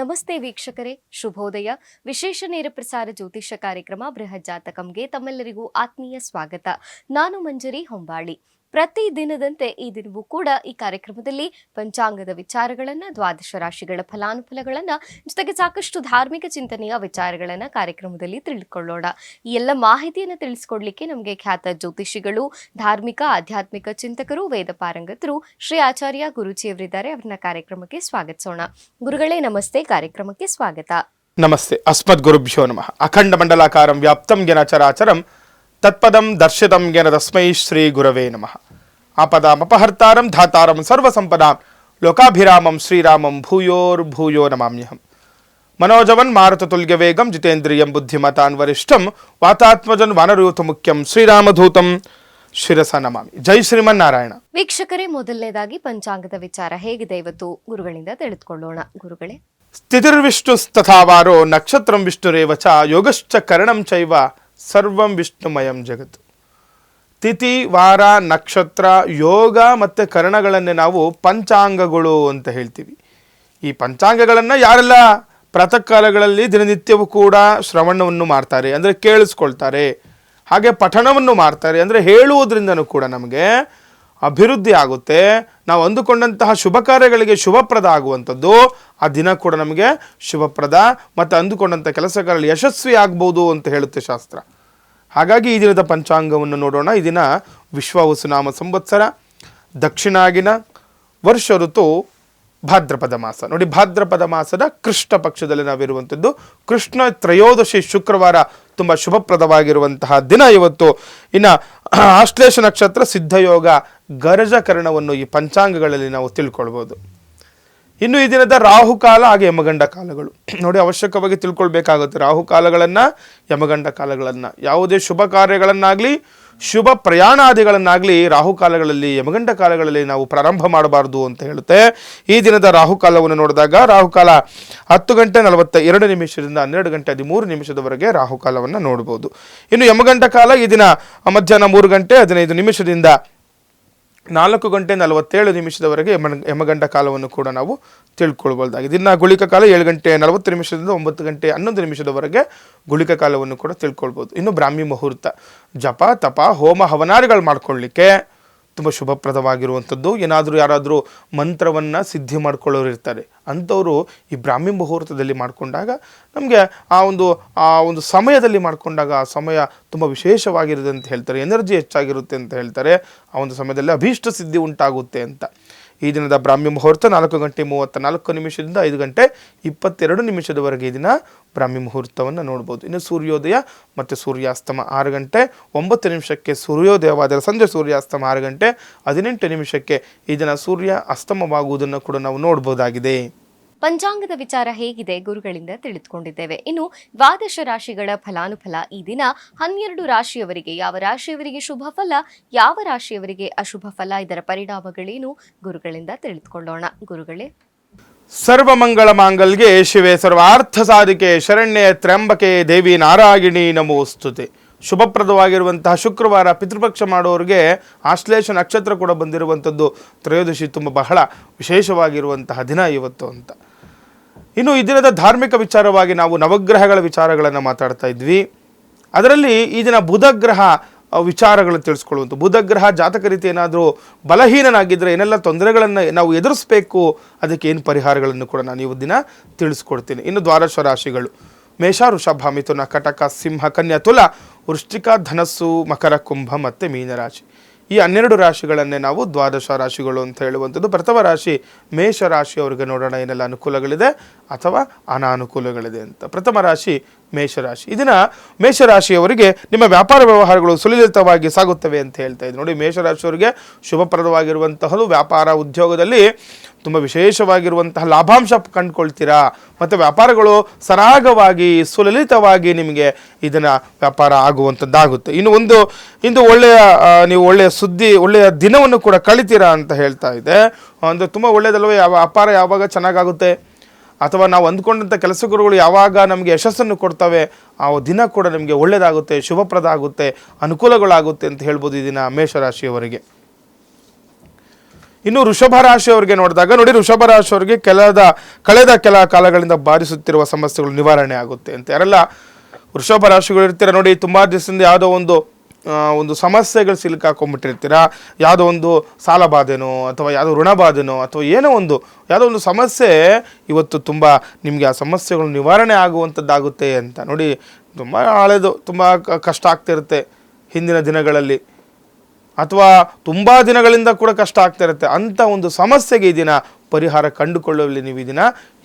ನಮಸ್ತೆ ವೀಕ್ಷಕರೇ, ಶುಭೋದಯ. ವಿಶೇಷ ನೇರ ಪ್ರಸಾರ ಜ್ಯೋತಿಷ ಕಾರ್ಯಕ್ರಮ ಬೃಹತ್ ಜಾತಕಂಗೆ ತಮ್ಮೆಲ್ಲರಿಗೂ ಆತ್ಮೀಯ ಸ್ವಾಗತ. ನಾನು ಮಂಜರಿ ಹೊಂಬಾಳಿ. ಪ್ರತಿ ದಿನದಂತೆ ಈ ದಿನವೂ ಕೂಡ ಈ ಕಾರ್ಯಕ್ರಮದಲ್ಲಿ ಪಂಚಾಂಗದ ವಿಚಾರಗಳನ್ನ, ದ್ವಾದಶ ರಾಶಿಗಳ ಫಲಾನುಫಲಗಳನ್ನ, ಜೊತೆಗೆ ಸಾಕಷ್ಟು ಧಾರ್ಮಿಕ ಚಿಂತನೆಯ ವಿಚಾರಗಳನ್ನ ಕಾರ್ಯಕ್ರಮದಲ್ಲಿ ತಿಳಿದುಕೊಳ್ಳೋಣ. ಈ ಎಲ್ಲ ಮಾಹಿತಿಯನ್ನು ತಿಳಿಸಿಕೊಡ್ಲಿಕ್ಕೆ ನಮಗೆ ಖ್ಯಾತ ಜ್ಯೋತಿಷಿಗಳು, ಧಾರ್ಮಿಕ ಆಧ್ಯಾತ್ಮಿಕ ಚಿಂತಕರು, ವೇದ ಪಾರಂಗತರು ಶ್ರೀ ಆಚಾರ್ಯ ಗುರೂಜಿಯವರಿದ್ದಾರೆ. ಅವರನ್ನ ಕಾರ್ಯಕ್ರಮಕ್ಕೆ ಸ್ವಾಗತಿಸೋಣ. ಗುರುಗಳೇ ನಮಸ್ತೆ, ಕಾರ್ಯಕ್ರಮಕ್ಕೆ ಸ್ವಾಗತ. ನಮಸ್ತೆ. ಅಸ್ಮದ್ ಗುರುಭ್ಯೋ ನಮಃ. ಅಖಂಡ ಮಂಡಲಾಕಾರಂ ವ್ಯಾಪ್ತಂ ಜ್ಞಾನ ಚರಾಚರಂ ತತ್ಪದಂ ದರ್ಶಿತಂ ಜ್ಞಾನ ತಸ್ಮೈ ಶ್ರೀ ಗುರವೇ ನಮಃ. ಆಪದಾಮಪಹರ್ತಾರಂ ಧಾತಾರಂ ಸರ್ವಸಂಪದಾಂ ಲೋಕಾಭಿರಾಮಂ ಶ್ರೀರಾಮಂ ಭೂಯೋರ್ಭೂಯೋ ನಮಾಮ್ಯಹಂ. ಮನೋಜವನ್ ಮಾರುತತುಲ್ಯ ವೇಗಂ ಜಿತೇಂದ್ರಿಯಂ ಬುದ್ಧಿಮತಾನ್ ವರಿಷ್ಠಂ ವಾತಾತ್ಮಜನ್ ವಾನರಯೂಥ ಮುಖ್ಯಂ ಶ್ರೀರಾಮಧೂತಂ ಶಿರಸ ನಮಾಮಿ. ಜೈ ಶ್ರೀಮನ್ನಾರಾಯಣ. ವೀಕ್ಷಕರೇ, ಮೊದಲನೇದಾಗಿ ಪಂಚಾಂಗದ ವಿಚಾರ ಹೇಗಿದೆ ಇವತ್ತು ಗುರುಗಳಿಂದ ತಿಳಿದುಕೊಳ್ಳೋಣ. ಗುರುಗಳೇ, ಸ್ಥಿತಿರ್ವಿಷ್ಣುಸ್ತಥಾವಾರೋ ನಕ್ಷತ್ರಂ ವಿಷ್ಣುರೇವಚ ಯೋಗಶ್ಚ ಕರಣಂ ಚೈವ ಸರ್ವಂ ವಿಷ್ಣುಮಯಂ ಜಗತ್. ತಿಥಿ, ವಾರ, ನಕ್ಷತ್ರ, ಯೋಗ ಮತ್ತು ಕರಣಗಳನ್ನೇ ನಾವು ಪಂಚಾಂಗಗಳು ಅಂತ ಹೇಳ್ತೀವಿ. ಈ ಪಂಚಾಂಗಗಳನ್ನು ಯಾರೆಲ್ಲ ಪ್ರಾತಃ ಕಾಲಗಳಲ್ಲಿ ದಿನನಿತ್ಯವೂ ಕೂಡ ಶ್ರವಣವನ್ನು ಮಾಡ್ತಾರೆ, ಅಂದರೆ ಕೇಳಿಸ್ಕೊಳ್ತಾರೆ, ಹಾಗೆ ಪಠಣವನ್ನು ಮಾಡ್ತಾರೆ, ಅಂದರೆ ಹೇಳುವುದರಿಂದನೂ ಕೂಡ ನಮಗೆ ಅಭಿವೃದ್ಧಿ ಆಗುತ್ತೆ. ನಾವು ಅಂದುಕೊಂಡಂತಹ ಶುಭ ಕಾರ್ಯಗಳಿಗೆ ಶುಭಪ್ರದ ಆಗುವಂಥದ್ದು, ಆ ದಿನ ಕೂಡ ನಮಗೆ ಶುಭಪ್ರದ ಮತ್ತು ಅಂದುಕೊಂಡಂಥ ಕೆಲಸಗಳಲ್ಲಿ ಯಶಸ್ವಿ ಆಗ್ಬೋದು ಅಂತ ಹೇಳುತ್ತೆ ಶಾಸ್ತ್ರ. ಹಾಗಾಗಿ ಈ ದಿನದ ಪಂಚಾಂಗವನ್ನು ನೋಡೋಣ. ಈ ದಿನ ವಿಶ್ವಾವಸುನಾಮ ಸಂವತ್ಸರ, ದಕ್ಷಿಣಾಗಿನ, ವರ್ಷ ಋತು ಭಾದ್ರಪದ ಮಾಸ. ನೋಡಿ, ಭಾದ್ರಪದ ಮಾಸದ ಕೃಷ್ಣ ಪಕ್ಷದಲ್ಲಿ ನಾವಿರುವಂಥದ್ದು. ಕೃಷ್ಣ ತ್ರಯೋದಶಿ ಶುಕ್ರವಾರ, ತುಂಬ ಶುಭಪ್ರದವಾಗಿರುವಂತಹ ದಿನ ಇವತ್ತು. ಇನ್ನು ಆಶ್ಲೇಷ ನಕ್ಷತ್ರ, ಸಿದ್ಧಯೋಗ, ಗರಜಕರಣವನ್ನು ಈ ಪಂಚಾಂಗಗಳಲ್ಲಿ ನಾವು ತಿಳ್ಕೊಳ್ಬೋದು. ಇನ್ನು ಈ ದಿನದ ರಾಹುಕಾಲ ಹಾಗೆ ಯಮಗಂಡ ಕಾಲಗಳು ನೋಡಿ, ಅವಶ್ಯಕವಾಗಿ ತಿಳ್ಕೊಳ್ಬೇಕಾಗುತ್ತೆ. ರಾಹುಕಾಲಗಳನ್ನು, ಯಮಗಂಡ ಕಾಲಗಳನ್ನು, ಯಾವುದೇ ಶುಭ ಕಾರ್ಯಗಳನ್ನಾಗಲಿ ಶುಭ ಪ್ರಯಾಣಾದಿಗಳನ್ನಾಗಲಿ ರಾಹುಕಾಲಗಳಲ್ಲಿ, ಯಮಗಂಡ ಕಾಲಗಳಲ್ಲಿ ನಾವು ಪ್ರಾರಂಭ ಮಾಡಬಾರ್ದು ಅಂತ ಹೇಳುತ್ತೆ. ಈ ದಿನದ ರಾಹುಕಾಲವನ್ನು ನೋಡಿದಾಗ ರಾಹುಕಾಲ 10 ಗಂಟೆ 42 ನಿಮಿಷದಿಂದ 12 ಗಂಟೆ 13 ನಿಮಿಷದವರೆಗೆ ರಾಹುಕಾಲವನ್ನು ನೋಡ್ಬೋದು. ಇನ್ನು ಯಮಗಂಡ ಕಾಲ ಈ ದಿನ ಮಧ್ಯಾಹ್ನ 3 ಗಂಟೆ 15 ನಿಮಿಷದಿಂದ 4 ಗಂಟೆ 47 ನಿಮಿಷದವರೆಗೆ ಯಮಗಂಡ ಕಾಲವನ್ನು ಕೂಡ ನಾವು ತಿಳ್ಕೊಳ್ಬೋದಾಗಿದೆ. ಇನ್ನು ಗುಳಿಕ ಕಾಲ 7 ಗಂಟೆ 40 ನಿಮಿಷದಿಂದ 9 ಗಂಟೆ 11 ನಿಮಿಷದವರೆಗೆ ಗುಳಿಕ ಕಾಲವನ್ನು ಕೂಡ ತಿಳ್ಕೊಳ್ಬೋದು. ಇನ್ನು ಬ್ರಾಹ್ಮಿ ಮುಹೂರ್ತ, ಜಪ, ತಪ, ಹೋಮ, ಹವನಾದಿಗಳು ಮಾಡ್ಕೊಳ್ಳಿಕ್ಕೆ ತುಂಬ ಶುಭಪ್ರದವಾಗಿರುವಂಥದ್ದು. ಯಾರಾದರೂ ಮಂತ್ರವನ್ನು ಸಿದ್ಧಿ ಮಾಡ್ಕೊಳ್ಳೋರು ಇರ್ತಾರೆ, ಅಂಥವರು ಈ ಬ್ರಾಹ್ಮಿ ಮುಹೂರ್ತದಲ್ಲಿ ಮಾಡಿಕೊಂಡಾಗ ನಮಗೆ ಆ ಒಂದು ಸಮಯದಲ್ಲಿ ಮಾಡಿಕೊಂಡಾಗ ಆ ಸಮಯ ತುಂಬ ವಿಶೇಷವಾಗಿರುತ್ತೆ ಅಂತ ಹೇಳ್ತಾರೆ. ಎನರ್ಜಿ ಹೆಚ್ಚಾಗಿರುತ್ತೆ ಅಂತ ಹೇಳ್ತಾರೆ. ಆ ಒಂದು ಸಮಯದಲ್ಲಿ ಅಭೀಷ್ಟ ಸಿದ್ಧಿ ಉಂಟಾಗುತ್ತೆ ಅಂತ. ಈ ದಿನದ ಬ್ರಾಹ್ಮಿ ಮುಹೂರ್ತ 4 ಗಂಟೆ 34 ನಿಮಿಷದಿಂದ 5 ಗಂಟೆ 22 ನಿಮಿಷದವರೆಗೆ ಈ ದಿನ ಬ್ರಾಹ್ಮಿ ಮುಹೂರ್ತವನ್ನು ನೋಡ್ಬೋದು. ಇನ್ನು ಸೂರ್ಯೋದಯ ಮತ್ತು ಸೂರ್ಯಾಸ್ತಮ 6 ಗಂಟೆ 9 ನಿಮಿಷಕ್ಕೆ ಸೂರ್ಯೋದಯವಾದರೆ ಸಂಜೆ ಸೂರ್ಯಾಸ್ತಮ 6 ಗಂಟೆ 18 ನಿಮಿಷಕ್ಕೆ ಈ ದಿನ ಸೂರ್ಯ ಅಸ್ತಮವಾಗುವುದನ್ನು ಕೂಡ ನಾವು ನೋಡ್ಬೋದಾಗಿದೆ. ಪಂಚಾಂಗದ ವಿಚಾರ ಹೇಗಿದೆ ಗುರುಗಳಿಂದ ತಿಳಿದುಕೊಂಡಿದ್ದೇವೆ. ಇನ್ನು ದ್ವಾದಶ ರಾಶಿಗಳ ಫಲಾನುಫಲ ಈ ದಿನ 12 ರಾಶಿಯವರಿಗೆ, ಯಾವ ರಾಶಿಯವರಿಗೆ ಶುಭ ಫಲ, ಯಾವ ರಾಶಿಯವರಿಗೆ ಅಶುಭ ಫಲ, ಇದರ ಪರಿಣಾಮಗಳೇನು ಗುರುಗಳಿಂದ ತಿಳಿದುಕೊಳ್ಳೋಣ. ಗುರುಗಳೇ, ಸರ್ವಮಂಗಳ ಮಾಂಗಲ್ಯೆ ಶಿವೆ ಸರ್ವಾರ್ಥ ಸಾಧಿಕೆ ಶರಣ್ಯೆ ತ್ರ್ಯಂಬಕೆ ದೇವಿ ನಾರಾಯಣಿ ನಮೋಸ್ತುತೆ. ಶುಭಪ್ರದವಾಗಿರುವಂತಹ ಶುಕ್ರವಾರ, ಪಿತೃಪಕ್ಷ ಮಾಡೋರಿಗೆ ಆಶ್ಲೇಷ ನಕ್ಷತ್ರ ಕೂಡ ಬಂದಿರುವಂಥದ್ದು. ತ್ರಯೋದಶಿ ತುಂಬ ಬಹಳ ವಿಶೇಷವಾಗಿರುವಂತಹ ದಿನ ಇವತ್ತು ಅಂತ. ಇನ್ನು ಈ ದಿನದ ಧಾರ್ಮಿಕ ವಿಚಾರವಾಗಿ ನಾವು ನವಗ್ರಹಗಳ ವಿಚಾರಗಳನ್ನು ಮಾತಾಡ್ತಾ ಇದ್ವಿ. ಅದರಲ್ಲಿ ಈ ದಿನ ಬುಧಗ್ರಹ ವಿಚಾರಗಳನ್ನು ತಿಳಿಸ್ಕೊಳ್ಳುವಂಥ. ಬುಧಗ್ರಹ ಜಾತಕ ರೀತಿ ಏನಾದರೂ ಬಲಹೀನನಾಗಿದ್ದರೆ ಏನೆಲ್ಲ ತೊಂದರೆಗಳನ್ನು ನಾವು ಎದುರಿಸಬೇಕು, ಅದಕ್ಕೆ ಏನು ಪರಿಹಾರಗಳನ್ನು ಕೂಡ ನಾನು ಇವತ್ತು ದಿನ ತಿಳಿಸ್ಕೊಡ್ತೀನಿ. ಇನ್ನು ದ್ವಾದಶ ರಾಶಿಗಳು ಮೇಷ, ವೃಷಭ, ಮಿಥುನ, ಕಟಕ, ಸಿಂಹ, ಕನ್ಯಾ, ತುಲ, ವೃಶ್ಚಿಕ, ಧನಸ್ಸು, ಮಕರ, ಕುಂಭ ಮತ್ತು ಮೀನರಾಶಿ. ಈ 12 ರಾಶಿಗಳನ್ನೇ ನಾವು ದ್ವಾದಶ ರಾಶಿಗಳು ಅಂತ ಹೇಳುವಂಥದ್ದು. ಪ್ರಥಮ ರಾಶಿ ಮೇಷ ರಾಶಿಯವರಿಗೆ ನೋಡೋಣ ಏನೆಲ್ಲ ಅನುಕೂಲಗಳಿದೆ ಅಥವಾ ಅನಾನುಕೂಲಗಳಿದೆ ಅಂತ. ಪ್ರಥಮ ರಾಶಿ ಮೇಷರಾಶಿ. ಈ ದಿನ ಮೇಷರಾಶಿಯವರಿಗೆ ನಿಮ್ಮ ವ್ಯಾಪಾರ ವ್ಯವಹಾರಗಳು ಸುಲಲಿತವಾಗಿ ಸಾಗುತ್ತವೆ ಅಂತ ಹೇಳ್ತಾ ಇದ್ದೆ. ನೋಡಿ, ಮೇಷರಾಶಿಯವರಿಗೆ ಶುಭಪ್ರದವಾಗಿರುವಂತಹದ್ದು. ವ್ಯಾಪಾರ ಉದ್ಯೋಗದಲ್ಲಿ ತುಂಬ ವಿಶೇಷವಾಗಿರುವಂತಹ ಲಾಭಾಂಶ ಕಂಡುಕೊಳ್ತೀರಾ ಮತ್ತು ವ್ಯಾಪಾರಗಳು ಸರಾಗವಾಗಿ ಸುಲಲಿತವಾಗಿ ನಿಮಗೆ ಇದನ್ನು ವ್ಯಾಪಾರ ಆಗುವಂಥದ್ದಾಗುತ್ತೆ. ಇಂದು ನೀವು ಒಳ್ಳೆಯ ಸುದ್ದಿ, ಒಳ್ಳೆಯ ದಿನವನ್ನು ಕೂಡ ಕಳಿತೀರಾ ಅಂತ ಹೇಳ್ತಾ ಇದೆ. ಅಂದರೆ ತುಂಬ ಒಳ್ಳೆಯದಲ್ವೇ, ವ್ಯಾಪಾರ ಯಾವಾಗ ಚೆನ್ನಾಗಾಗುತ್ತೆ ಅಥವಾ ನಾವು ಅಂದ್ಕೊಂಡಂಥ ಕೆಲಸಗಳು ಯಾವಾಗ ನಮಗೆ ಯಶಸ್ಸನ್ನು ಕೊಡ್ತವೆ, ಆ ದಿನ ಕೂಡ ನಮಗೆ ಒಳ್ಳೆಯದಾಗುತ್ತೆ, ಶುಭಪ್ರದ ಆಗುತ್ತೆ, ಅನುಕೂಲಗಳಾಗುತ್ತೆ ಅಂತ ಹೇಳ್ಬೋದು ಈ ದಿನ ಮೇಷರಾಶಿಯವರಿಗೆ. ಇನ್ನು ವೃಷಭ ರಾಶಿಯವರಿಗೆ ನೋಡಿದಾಗ ನೋಡಿ, ವೃಷಭ ರಾಶಿಯವರಿಗೆ ಕಳೆದ ಕೆಲ ಕಾಲಗಳಿಂದ ಬಾಧಿಸುತ್ತಿರುವ ಸಮಸ್ಯೆಗಳು ನಿವಾರಣೆ ಆಗುತ್ತೆ ಅಂತ. ಯಾರೆಲ್ಲ ವೃಷಭ ರಾಶಿಗಳು ಇರ್ತೀರ ನೋಡಿ, ತುಂಬ ದಿವಸದಿಂದ ಯಾವುದೋ ಒಂದು ಸಮಸ್ಯೆಗಳು ಸಿಲುಕಾಕೊಂಡ್ಬಿಟ್ಟಿರ್ತೀರ. ಯಾವುದೋ ಒಂದು ಸಾಲ ಬಾಧೆನೋ ಅಥವಾ ಯಾವುದೋ ಋಣ ಬಾಧೆನೋ ಅಥವಾ ಯಾವುದೋ ಒಂದು ಸಮಸ್ಯೆ ಇವತ್ತು ತುಂಬ ನಿಮಗೆ ಆ ಸಮಸ್ಯೆಗಳು ನಿವಾರಣೆ ಆಗುವಂಥದ್ದಾಗುತ್ತೆ ಅಂತ. ನೋಡಿ, ತುಂಬ ಹಳೆದು ತುಂಬ ಕಷ್ಟ ಆಗ್ತಿರುತ್ತೆ ಹಿಂದಿನ ದಿನಗಳಲ್ಲಿ, ಅಥವಾ ತುಂಬ ದಿನಗಳಿಂದ ಕೂಡ ಕಷ್ಟ ಆಗ್ತಾ ಇರುತ್ತೆ. ಅಂಥ ಒಂದು ಸಮಸ್ಯೆಗೆ ಈ ದಿನ ಪರಿಹಾರ ಕಂಡುಕೊಳ್ಳುವಲ್ಲಿ ನೀವು ಈ ದಿನ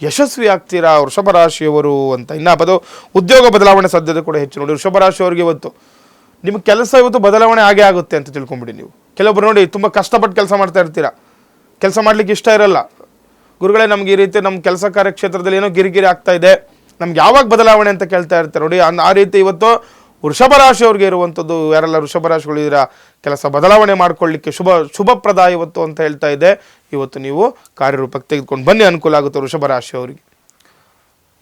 ಯಶಸ್ವಿ ಆಗ್ತೀರಾ ವೃಷಭ ರಾಶಿಯವರು ಅಂತ. ಇನ್ನು ಉದ್ಯೋಗ ಬದಲಾವಣೆ ಸಾಧ್ಯತೆ ಕೂಡ ಹೆಚ್ಚು. ನೋಡಿ, ವೃಷಭ ರಾಶಿಯವರಿಗೆ ಇವತ್ತು ನಿಮ್ಮ ಕೆಲಸ ಇವತ್ತು ಬದಲಾವಣೆ ಆಗೇ ಆಗುತ್ತೆ ಅಂತ ತಿಳ್ಕೊಂಬಿಡಿ ನೀವು. ಕೆಲವೊಬ್ರು ನೋಡಿ ತುಂಬ ಕಷ್ಟಪಟ್ಟು ಕೆಲಸ ಮಾಡ್ತಾ ಇರ್ತೀರಾ, ಕೆಲಸ ಮಾಡ್ಲಿಕ್ಕೆ ಇಷ್ಟ ಇರಲ್ಲ. ಗುರುಗಳೇ, ನಮ್ಗೆ ಈ ರೀತಿ ನಮ್ಮ ಕೆಲಸ ಕಾರ್ಯಕ್ಷೇತ್ರದಲ್ಲಿ ಏನೋ ಗಿರಿಗಿರಿ ಆಗ್ತಾ ಇದೆ, ನಮ್ಗೆ ಯಾವಾಗ ಬದಲಾವಣೆ ಅಂತ ಕೇಳ್ತಾ ಇರ್ತಾರೆ. ನೋಡಿ, ಆ ರೀತಿ ಇವತ್ತು ವೃಷಭ ರಾಶಿಯವ್ರಿಗೆ ಇರುವಂಥದ್ದು, ಯಾರೆಲ್ಲ ವೃಷಭ ರಾಶಿಗಳು ಇದರ ಕೆಲಸ ಬದಲಾವಣೆ ಮಾಡ್ಕೊಳ್ಳಿಕ್ಕೆ ಶುಭಪ್ರದ ಇವತ್ತು ಅಂತ ಹೇಳ್ತಾ ಇದೆ. ಇವತ್ತು ನೀವು ಕಾರ್ಯರೂಪಕ್ಕೆ ತೆಗೆದುಕೊಂಡು ಬನ್ನಿ, ಅನುಕೂಲ ಆಗುತ್ತೆ ವೃಷಭ ರಾಶಿಯವರಿಗೆ.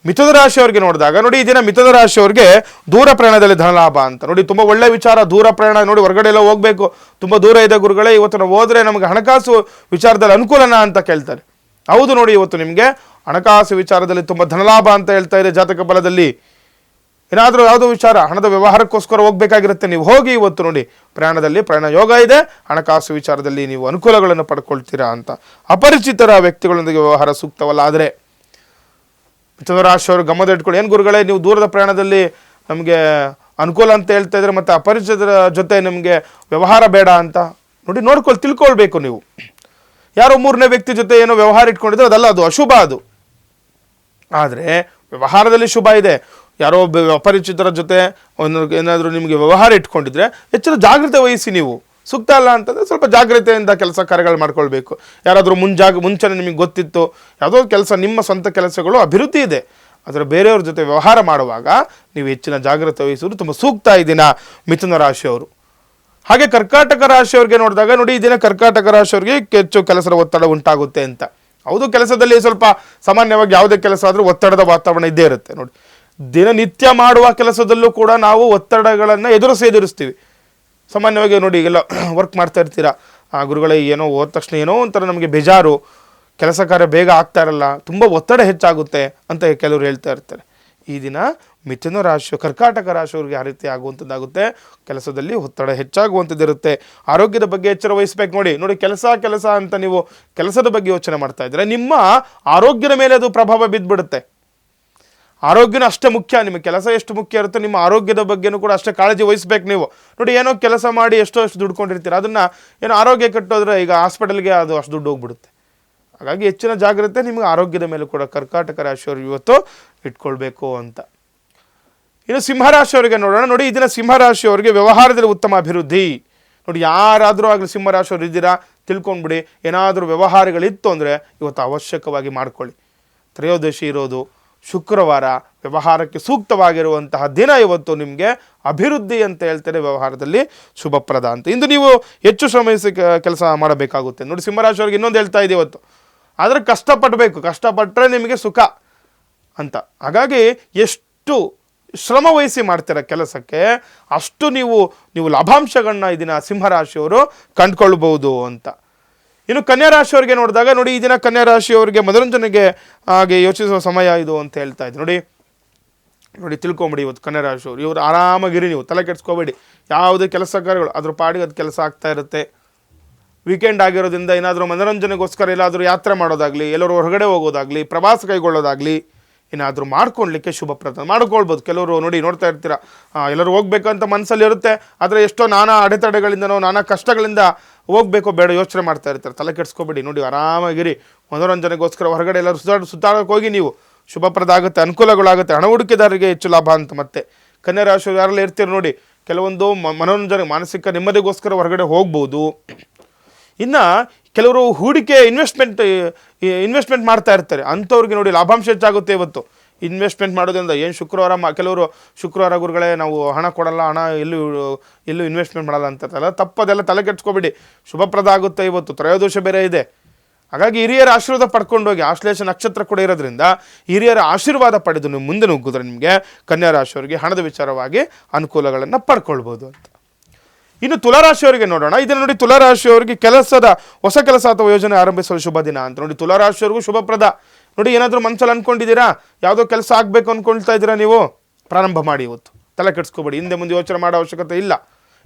ಮಿಥುನ ರಾಶಿಯವರಿಗೆ ನೋಡಿದಾಗ ನೋಡಿ, ಈ ದಿನ ಮಿಥುನ ರಾಶಿಯವರಿಗೆ ದೂರ ಪ್ರಯಾಣದಲ್ಲಿ ಧನಲಾಭ ಅಂತ. ನೋಡಿ, ತುಂಬ ಒಳ್ಳೆ ವಿಚಾರ. ದೂರ ಪ್ರಯಾಣ ನೋಡಿ, ಹೊರಗಡೆ ಎಲ್ಲ ಹೋಗ್ಬೇಕು, ತುಂಬ ದೂರ ಇದೆ ಗುರುಗಳೇ, ಇವತ್ತು ನಾವು ಹೋದ್ರೆ ನಮಗೆ ಹಣಕಾಸು ವಿಚಾರದಲ್ಲಿ ಅನುಕೂಲನಾ ಅಂತ ಕೇಳ್ತಾರೆ. ಹೌದು ನೋಡಿ, ಇವತ್ತು ನಿಮಗೆ ಹಣಕಾಸು ವಿಚಾರದಲ್ಲಿ ತುಂಬ ಧನಲಾಭ ಅಂತ ಹೇಳ್ತಾ ಇದೆ ಜಾತಕ ಬಲದಲ್ಲಿ. ಏನಾದರೂ ಯಾವುದೋ ವಿಚಾರ ಹಣದ ವ್ಯವಹಾರಕ್ಕೋಸ್ಕರ ಹೋಗ್ಬೇಕಾಗಿರುತ್ತೆ, ನೀವು ಹೋಗಿ ಇವತ್ತು ನೋಡಿ ಪ್ರಯಾಣ ಯೋಗ ಇದೆ, ಹಣಕಾಸು ವಿಚಾರದಲ್ಲಿ ನೀವು ಅನುಕೂಲಗಳನ್ನು ಪಡ್ಕೊಳ್ತೀರಾ ಅಂತ. ಅಪರಿಚಿತರ ವ್ಯಕ್ತಿಗಳೊಂದಿಗೆ ವ್ಯವಹಾರ ಸೂಕ್ತವಲ್ಲ. ಆದರೆ ಮಿಥುನ ರಾಶಿಯವರು ಗಮನ ಇಟ್ಕೊಳ್ಳಿ. ಏನು ಗುರುಗಳೇ, ನೀವು ದೂರದ ಪ್ರಯಾಣದಲ್ಲಿ ನಮಗೆ ಅನುಕೂಲ ಅಂತ ಹೇಳ್ತಾ ಇದ್ರೆ, ಮತ್ತು ಅಪರಿಚಿತರ ಜೊತೆ ನಿಮಗೆ ವ್ಯವಹಾರ ಬೇಡ ಅಂತ ನೋಡಿ, ತಿಳ್ಕೊಳ್ಬೇಕು ನೀವು. ಯಾರೋ ಮೂರನೇ ವ್ಯಕ್ತಿ ಜೊತೆ ಏನೋ ವ್ಯವಹಾರ ಇಟ್ಕೊಂಡಿದ್ರೆ ಅದಲ್ಲ, ಅದು ಅಶುಭ. ಅದು ಆದರೆ ವ್ಯವಹಾರದಲ್ಲಿ ಶುಭ ಇದೆ. ಯಾರೋ ಅಪರಿಚಿತರ ಜೊತೆ ಏನಾದರೂ ನಿಮಗೆ ವ್ಯವಹಾರ ಇಟ್ಕೊಂಡಿದ್ರೆ ಹೆಚ್ಚಿನ ಜಾಗ್ರತೆ ವಹಿಸಿ. ನೀವು ಸೂಕ್ತ ಅಲ್ಲ ಅಂತಂದರೆ ಸ್ವಲ್ಪ ಜಾಗ್ರತೆಯಿಂದ ಕೆಲಸ ಕಾರ್ಯಗಳು ಮಾಡ್ಕೊಳ್ಬೇಕು. ಯಾರಾದರೂ ಮುಂಚೆನೇ ನಿಮಗೆ ಗೊತ್ತಿತ್ತು ಯಾವುದೋ ಕೆಲಸ, ನಿಮ್ಮ ಸ್ವಂತ ಕೆಲಸಗಳು ಅಭಿವೃದ್ಧಿ ಇದೆ, ಆದರೆ ಬೇರೆಯವ್ರ ಜೊತೆ ವ್ಯವಹಾರ ಮಾಡುವಾಗ ನೀವು ಹೆಚ್ಚಿನ ಜಾಗ್ರತೆ ವಹಿಸೋದು ತುಂಬ ಸೂಕ್ತ ಈ ದಿನ ಮಿಥುನ ರಾಶಿಯವರು. ಹಾಗೆ ಕರ್ಕಾಟಕ ರಾಶಿಯವರಿಗೆ ನೋಡಿದಾಗ ನೋಡಿ, ಈ ದಿನ ಕರ್ಕಾಟಕ ರಾಶಿಯವರಿಗೆ ಹೆಚ್ಚು ಕೆಲಸದ ಒತ್ತಡ ಉಂಟಾಗುತ್ತೆ ಅಂತ. ಹೌದು, ಕೆಲಸದಲ್ಲಿ ಸ್ವಲ್ಪ ಸಾಮಾನ್ಯವಾಗಿ ಯಾವುದೇ ಕೆಲಸ ಆದರೂ ಒತ್ತಡದ ವಾತಾವರಣ ಇದ್ದೇ ಇರುತ್ತೆ. ನೋಡಿ, ದಿನನಿತ್ಯ ಮಾಡುವ ಕೆಲಸದಲ್ಲೂ ಕೂಡ ನಾವು ಒತ್ತಡಗಳನ್ನು ಎದುರಿಸ್ತೀವಿ. ಸಾಮಾನ್ಯವಾಗಿ ನೋಡಿ, ಎಲ್ಲ ವರ್ಕ್ ಮಾಡ್ತಾ ಇರ್ತೀರಾ, ಗುರುಗಳೇ ಏನೋ ಹೋದ ತಕ್ಷಣ ಏನೋ ಒಂಥರ ನಮಗೆ ಬೇಜಾರು, ಕೆಲಸ ಕಾರ್ಯ ಬೇಗ ಆಗ್ತಾ ಇರಲ್ಲ, ತುಂಬ ಒತ್ತಡ ಹೆಚ್ಚಾಗುತ್ತೆ ಅಂತ ಕೆಲವರು ಹೇಳ್ತಾ ಇರ್ತಾರೆ. ಈ ದಿನ ಮಿಥುನ ರಾಶಿ ಕರ್ಕಾಟಕ ರಾಶಿಯವರಿಗೆ ಆ ರೀತಿ ಆಗುವಂಥದ್ದಾಗುತ್ತೆ. ಕೆಲಸದಲ್ಲಿ ಒತ್ತಡ ಹೆಚ್ಚಾಗುವಂಥದ್ದಿರುತ್ತೆ. ಆರೋಗ್ಯದ ಬಗ್ಗೆ ಎಚ್ಚರ ವಹಿಸ್ಬೇಕು. ನೋಡಿ, ಕೆಲಸ ಅಂತ ನೀವು ಕೆಲಸದ ಬಗ್ಗೆ ಯೋಚನೆ ಮಾಡ್ತಾ ಇದ್ರೆ ನಿಮ್ಮ ಆರೋಗ್ಯದ ಮೇಲೆ ಅದು ಪ್ರಭಾವ ಬಿದ್ದುಬಿಡುತ್ತೆ. ಆರೋಗ್ಯನೂ ಅಷ್ಟೇ ಮುಖ್ಯ. ನಿಮ್ಮ ಕೆಲಸ ಎಷ್ಟು ಮುಖ್ಯ ಇರುತ್ತೆ, ನಿಮ್ಮ ಆರೋಗ್ಯದ ಬಗ್ಗೆನೂ ಕೂಡ ಅಷ್ಟೇ ಕಾಳಜಿ ವಹಿಸ್ಬೇಕು ನೀವು. ನೋಡಿ, ಏನೋ ಕೆಲಸ ಮಾಡಿ ಎಷ್ಟು ದುಡ್ಕೊಂಡಿರ್ತೀರ, ಅದನ್ನು ಏನೋ ಆರೋಗ್ಯ ಕೆಟ್ಟೋದ್ರೆ ಈಗ ಹಾಸ್ಪಿಟಲ್ಗೆ ಅದು ಅಷ್ಟು ದುಡ್ಡು ಹೋಗ್ಬಿಡುತ್ತೆ. ಹಾಗಾಗಿ ಹೆಚ್ಚಿನ ಜಾಗ್ರತೆ ನಿಮಗೆ ಆರೋಗ್ಯದ ಮೇಲೆ ಕೂಡ ಕರ್ಕಾಟಕ ರಾಶಿಯವರು ಇವತ್ತು ಇಟ್ಕೊಳ್ಬೇಕು ಅಂತ. ಇನ್ನು ಸಿಂಹರಾಶಿಯವರಿಗೆ ನೋಡೋಣ. ನೋಡಿ, ಈ ದಿನ ಸಿಂಹರಾಶಿಯವರಿಗೆ ವ್ಯವಹಾರದಲ್ಲಿ ಉತ್ತಮ ಅಭಿವೃದ್ಧಿ. ನೋಡಿ, ಯಾರಾದರೂ ಆಗಲಿ ಸಿಂಹರಾಶಿಯವರು ಇದ್ದೀರಾ, ತಿಳ್ಕೊಂಡ್ಬಿಡಿ. ಏನಾದರೂ ವ್ಯವಹಾರಗಳಿತ್ತು ಅಂದರೆ ಇವತ್ತು ಅವಶ್ಯಕವಾಗಿ ಮಾಡ್ಕೊಳ್ಳಿ. ತ್ರಯೋದಶಿ ಇರೋದು ಶುಕ್ರವಾರ, ವ್ಯವಹಾರಕ್ಕೆ ಸೂಕ್ತವಾಗಿರುವಂತಹ ದಿನ ಇವತ್ತು. ನಿಮಗೆ ಅಭಿವೃದ್ಧಿ ಅಂತ ಹೇಳ್ತಾರೆ, ವ್ಯವಹಾರದಲ್ಲಿ ಶುಭಪ್ರದ ಅಂತ. ಇಂದು ನೀವು ಹೆಚ್ಚು ಶ್ರಮಿಸಿ ಕೆಲಸ ಮಾಡಬೇಕಾಗುತ್ತೆ. ನೋಡಿ, ಸಿಂಹರಾಶಿಯವರಿಗೆ ಇನ್ನೊಂದು ಹೇಳ್ತಾ ಇದೆ ಇವತ್ತು, ಆದರೆ ಕಷ್ಟಪಟ್ಟರೆ ನಿಮಗೆ ಸುಖ ಅಂತ. ಹಾಗಾಗಿ ಎಷ್ಟು ಶ್ರಮ ವಹಿಸಿ ಮಾಡ್ತೀರ ಕೆಲಸಕ್ಕೆ, ಅಷ್ಟು ನೀವು ಲಾಭಾಂಶಗಳನ್ನ ಈ ದಿನ ಸಿಂಹರಾಶಿಯವರು ಕಂಡುಕೊಳ್ಬಹುದು ಅಂತ. ಇನ್ನು ಕನ್ಯಾ ರಾಶಿಯವರಿಗೆ ನೋಡಿದಾಗ ನೋಡಿ, ಈ ದಿನ ಕನ್ಯಾ ರಾಶಿಯವರಿಗೆ ಮನೋರಂಜನೆಗೆ ಹಾಗೆ ಯೋಚಿಸುವ ಸಮಯ ಇದು ಅಂತ ಹೇಳ್ತಾ ಇದ್ದೆ. ನೋಡಿ ತಿಳ್ಕೊಂಬಿಡಿ, ಇವತ್ತು ಕನ್ಯಾ ರಾಶಿಯವರು ಇವರು ಆರಾಮಾಗಿರಿ, ನೀವು ತಲೆ ಕೆಡಿಸ್ಕೋಬೇಡಿ. ಯಾವುದೇ ಕೆಲಸ ಕಾರ್ಯಗಳು ಅದ್ರ ಪಾಡಿಗೆ ಅದು ಕೆಲಸ ಆಗ್ತಾ ಇರುತ್ತೆ. ವೀಕೆಂಡ್ ಆಗಿರೋದ್ರಿಂದ ಏನಾದರೂ ಮನೋರಂಜನೆಗೋಸ್ಕರ ಎಲ್ಲಾದರೂ ಯಾತ್ರೆ ಮಾಡೋದಾಗಲಿ, ಎಲ್ಲರೂ ಹೊರಗಡೆ ಹೋಗೋದಾಗಲಿ, ಪ್ರವಾಸ ಕೈಗೊಳ್ಳೋದಾಗಲಿ ಏನಾದರೂ ಮಾಡ್ಕೊಳ್ಲಿಕ್ಕೆ ಶುಭಪ್ರದ ಮಾಡ್ಕೊಳ್ಬೋದು. ಕೆಲವರು ನೋಡ್ತಾ ಇರ್ತೀರ, ಎಲ್ಲರೂ ಹೋಗ್ಬೇಕಂತ ಮನಸ್ಸಲ್ಲಿ ಇರುತ್ತೆ, ಆದರೆ ಎಷ್ಟೋ ನಾನಾ ಅಡೆತಡೆಗಳಿಂದನೋ ನಾನಾ ಕಷ್ಟಗಳಿಂದ ಹೋಗ್ಬೇಕೋ ಬೇಡ ಯೋಚನೆ ಮಾಡ್ತಾ ಇರ್ತಾರೆ. ತಲೆ ಕೆಡಿಸ್ಕೊಬೇಡಿ. ನೋಡಿ, ಆರಾಮಾಗಿರಿ. ಮನೋರಂಜನೆಗೋಸ್ಕರ ಹೊರಗಡೆ ಎಲ್ಲರೂ ಸುತ್ತಾಡೋಕೆ ಹೋಗಿ, ನೀವು ಶುಭಪ್ರದ ಆಗುತ್ತೆ, ಅನುಕೂಲಗಳಾಗುತ್ತೆ. ಹಣ ಹೂಡಿಕೆದಾರರಿಗೆ ಹೆಚ್ಚು ಲಾಭ ಅಂತ. ಮತ್ತೆ ಕನ್ಯಾ ರಾಶಿ ಯಾರೆಲ್ಲ ಇರ್ತೀರ ನೋಡಿ, ಕೆಲವೊಂದು ಮನೋರಂಜನೆ ಮಾನಸಿಕ ನೆಮ್ಮದಿಗೋಸ್ಕರ ಹೊರಗಡೆ ಹೋಗ್ಬೋದು. ಇನ್ನು ಕೆಲವರು ಹೂಡಿಕೆ ಇನ್ವೆಸ್ಟ್ಮೆಂಟ್ ಮಾಡ್ತಾ ಇರ್ತಾರೆ, ಅಂಥವ್ರಿಗೆ ನೋಡಿ ಲಾಭಾಂಶ ಹೆಚ್ಚಾಗುತ್ತೆ ಇವತ್ತು. ಇನ್ವೆಸ್ಟ್ಮೆಂಟ್ ಮಾಡೋದ್ರಿಂದ ಏನು ಕೆಲವರು ಶುಕ್ರವಾರ ಗುರುಗಳೇ ನಾವು ಹಣ ಕೊಡಲ್ಲ, ಹಣ ಎಲ್ಲೂ ಇನ್ವೆಸ್ಟ್ಮೆಂಟ್ ಮಾಡಲ್ಲ ಅಂತಾರಲ್ಲ, ತಪ್ಪದೆಲ್ಲ ತಲೆ ಕೆಡಿಸ್ಕೊಬೇಡಿ. ಶುಭಪ್ರದ ಆಗುತ್ತೆ ಇವತ್ತು. ತ್ರಯೋದಶ ಬೇರೆ ಇದೆ. ಹಾಗಾಗಿ ಹಿರಿಯರ ಆಶೀರ್ವಾದ ಪಡ್ಕೊಂಡು ಹೋಗಿ. ಆಶ್ಲೇಷ ನಕ್ಷತ್ರ ಕೂಡ ಇರೋದ್ರಿಂದ ಹಿರಿಯರ ಆಶೀರ್ವಾದ ಪಡೆದು ನೀವು ಮುಂದೆ ನುಗ್ಗಿದ್ರೆ ನಿಮಗೆ ಕನ್ಯಾ ರಾಶಿಯವರಿಗೆ ಹಣದ ವಿಚಾರವಾಗಿ ಅನುಕೂಲಗಳನ್ನು ಪಡ್ಕೊಳ್ಬೋದು ಅಂತ. ಇನ್ನು ತುಲಾರಾಶಿಯವರಿಗೆ ನೋಡೋಣ. ಇದನ್ನು ನೋಡಿ, ತುಲಾರಾಶಿಯವರಿಗೆ ಹೊಸ ಕೆಲಸ ಅಥವಾ ಯೋಜನೆ ಆರಂಭಿಸಲು ಶುಭ ದಿನ ಅಂತ ನೋಡಿ. ತುಲಾರಾಶಿಯವರಿಗೂ ಶುಭಪ್ರದ. ನೋಡಿ, ಏನಾದರೂ ಮನಸ್ಸಲ್ಲಿ ಅನ್ಕೊಂಡಿದ್ದೀರಾ, ಯಾವುದೋ ಕೆಲಸ ಆಗಬೇಕು ಅಂದ್ಕೊಳ್ತಾ ಇದ್ದೀರಾ, ನೀವು ಪ್ರಾರಂಭ ಮಾಡಿ. ಇವತ್ತು ತಲೆ ಕೆಡಿಸ್ಕೋಬೇಡಿ, ಹಿಂದೆ ಮುಂದೆ ಯೋಚನೆ ಮಾಡೋ ಅವಶ್ಯಕತೆ ಇಲ್ಲ.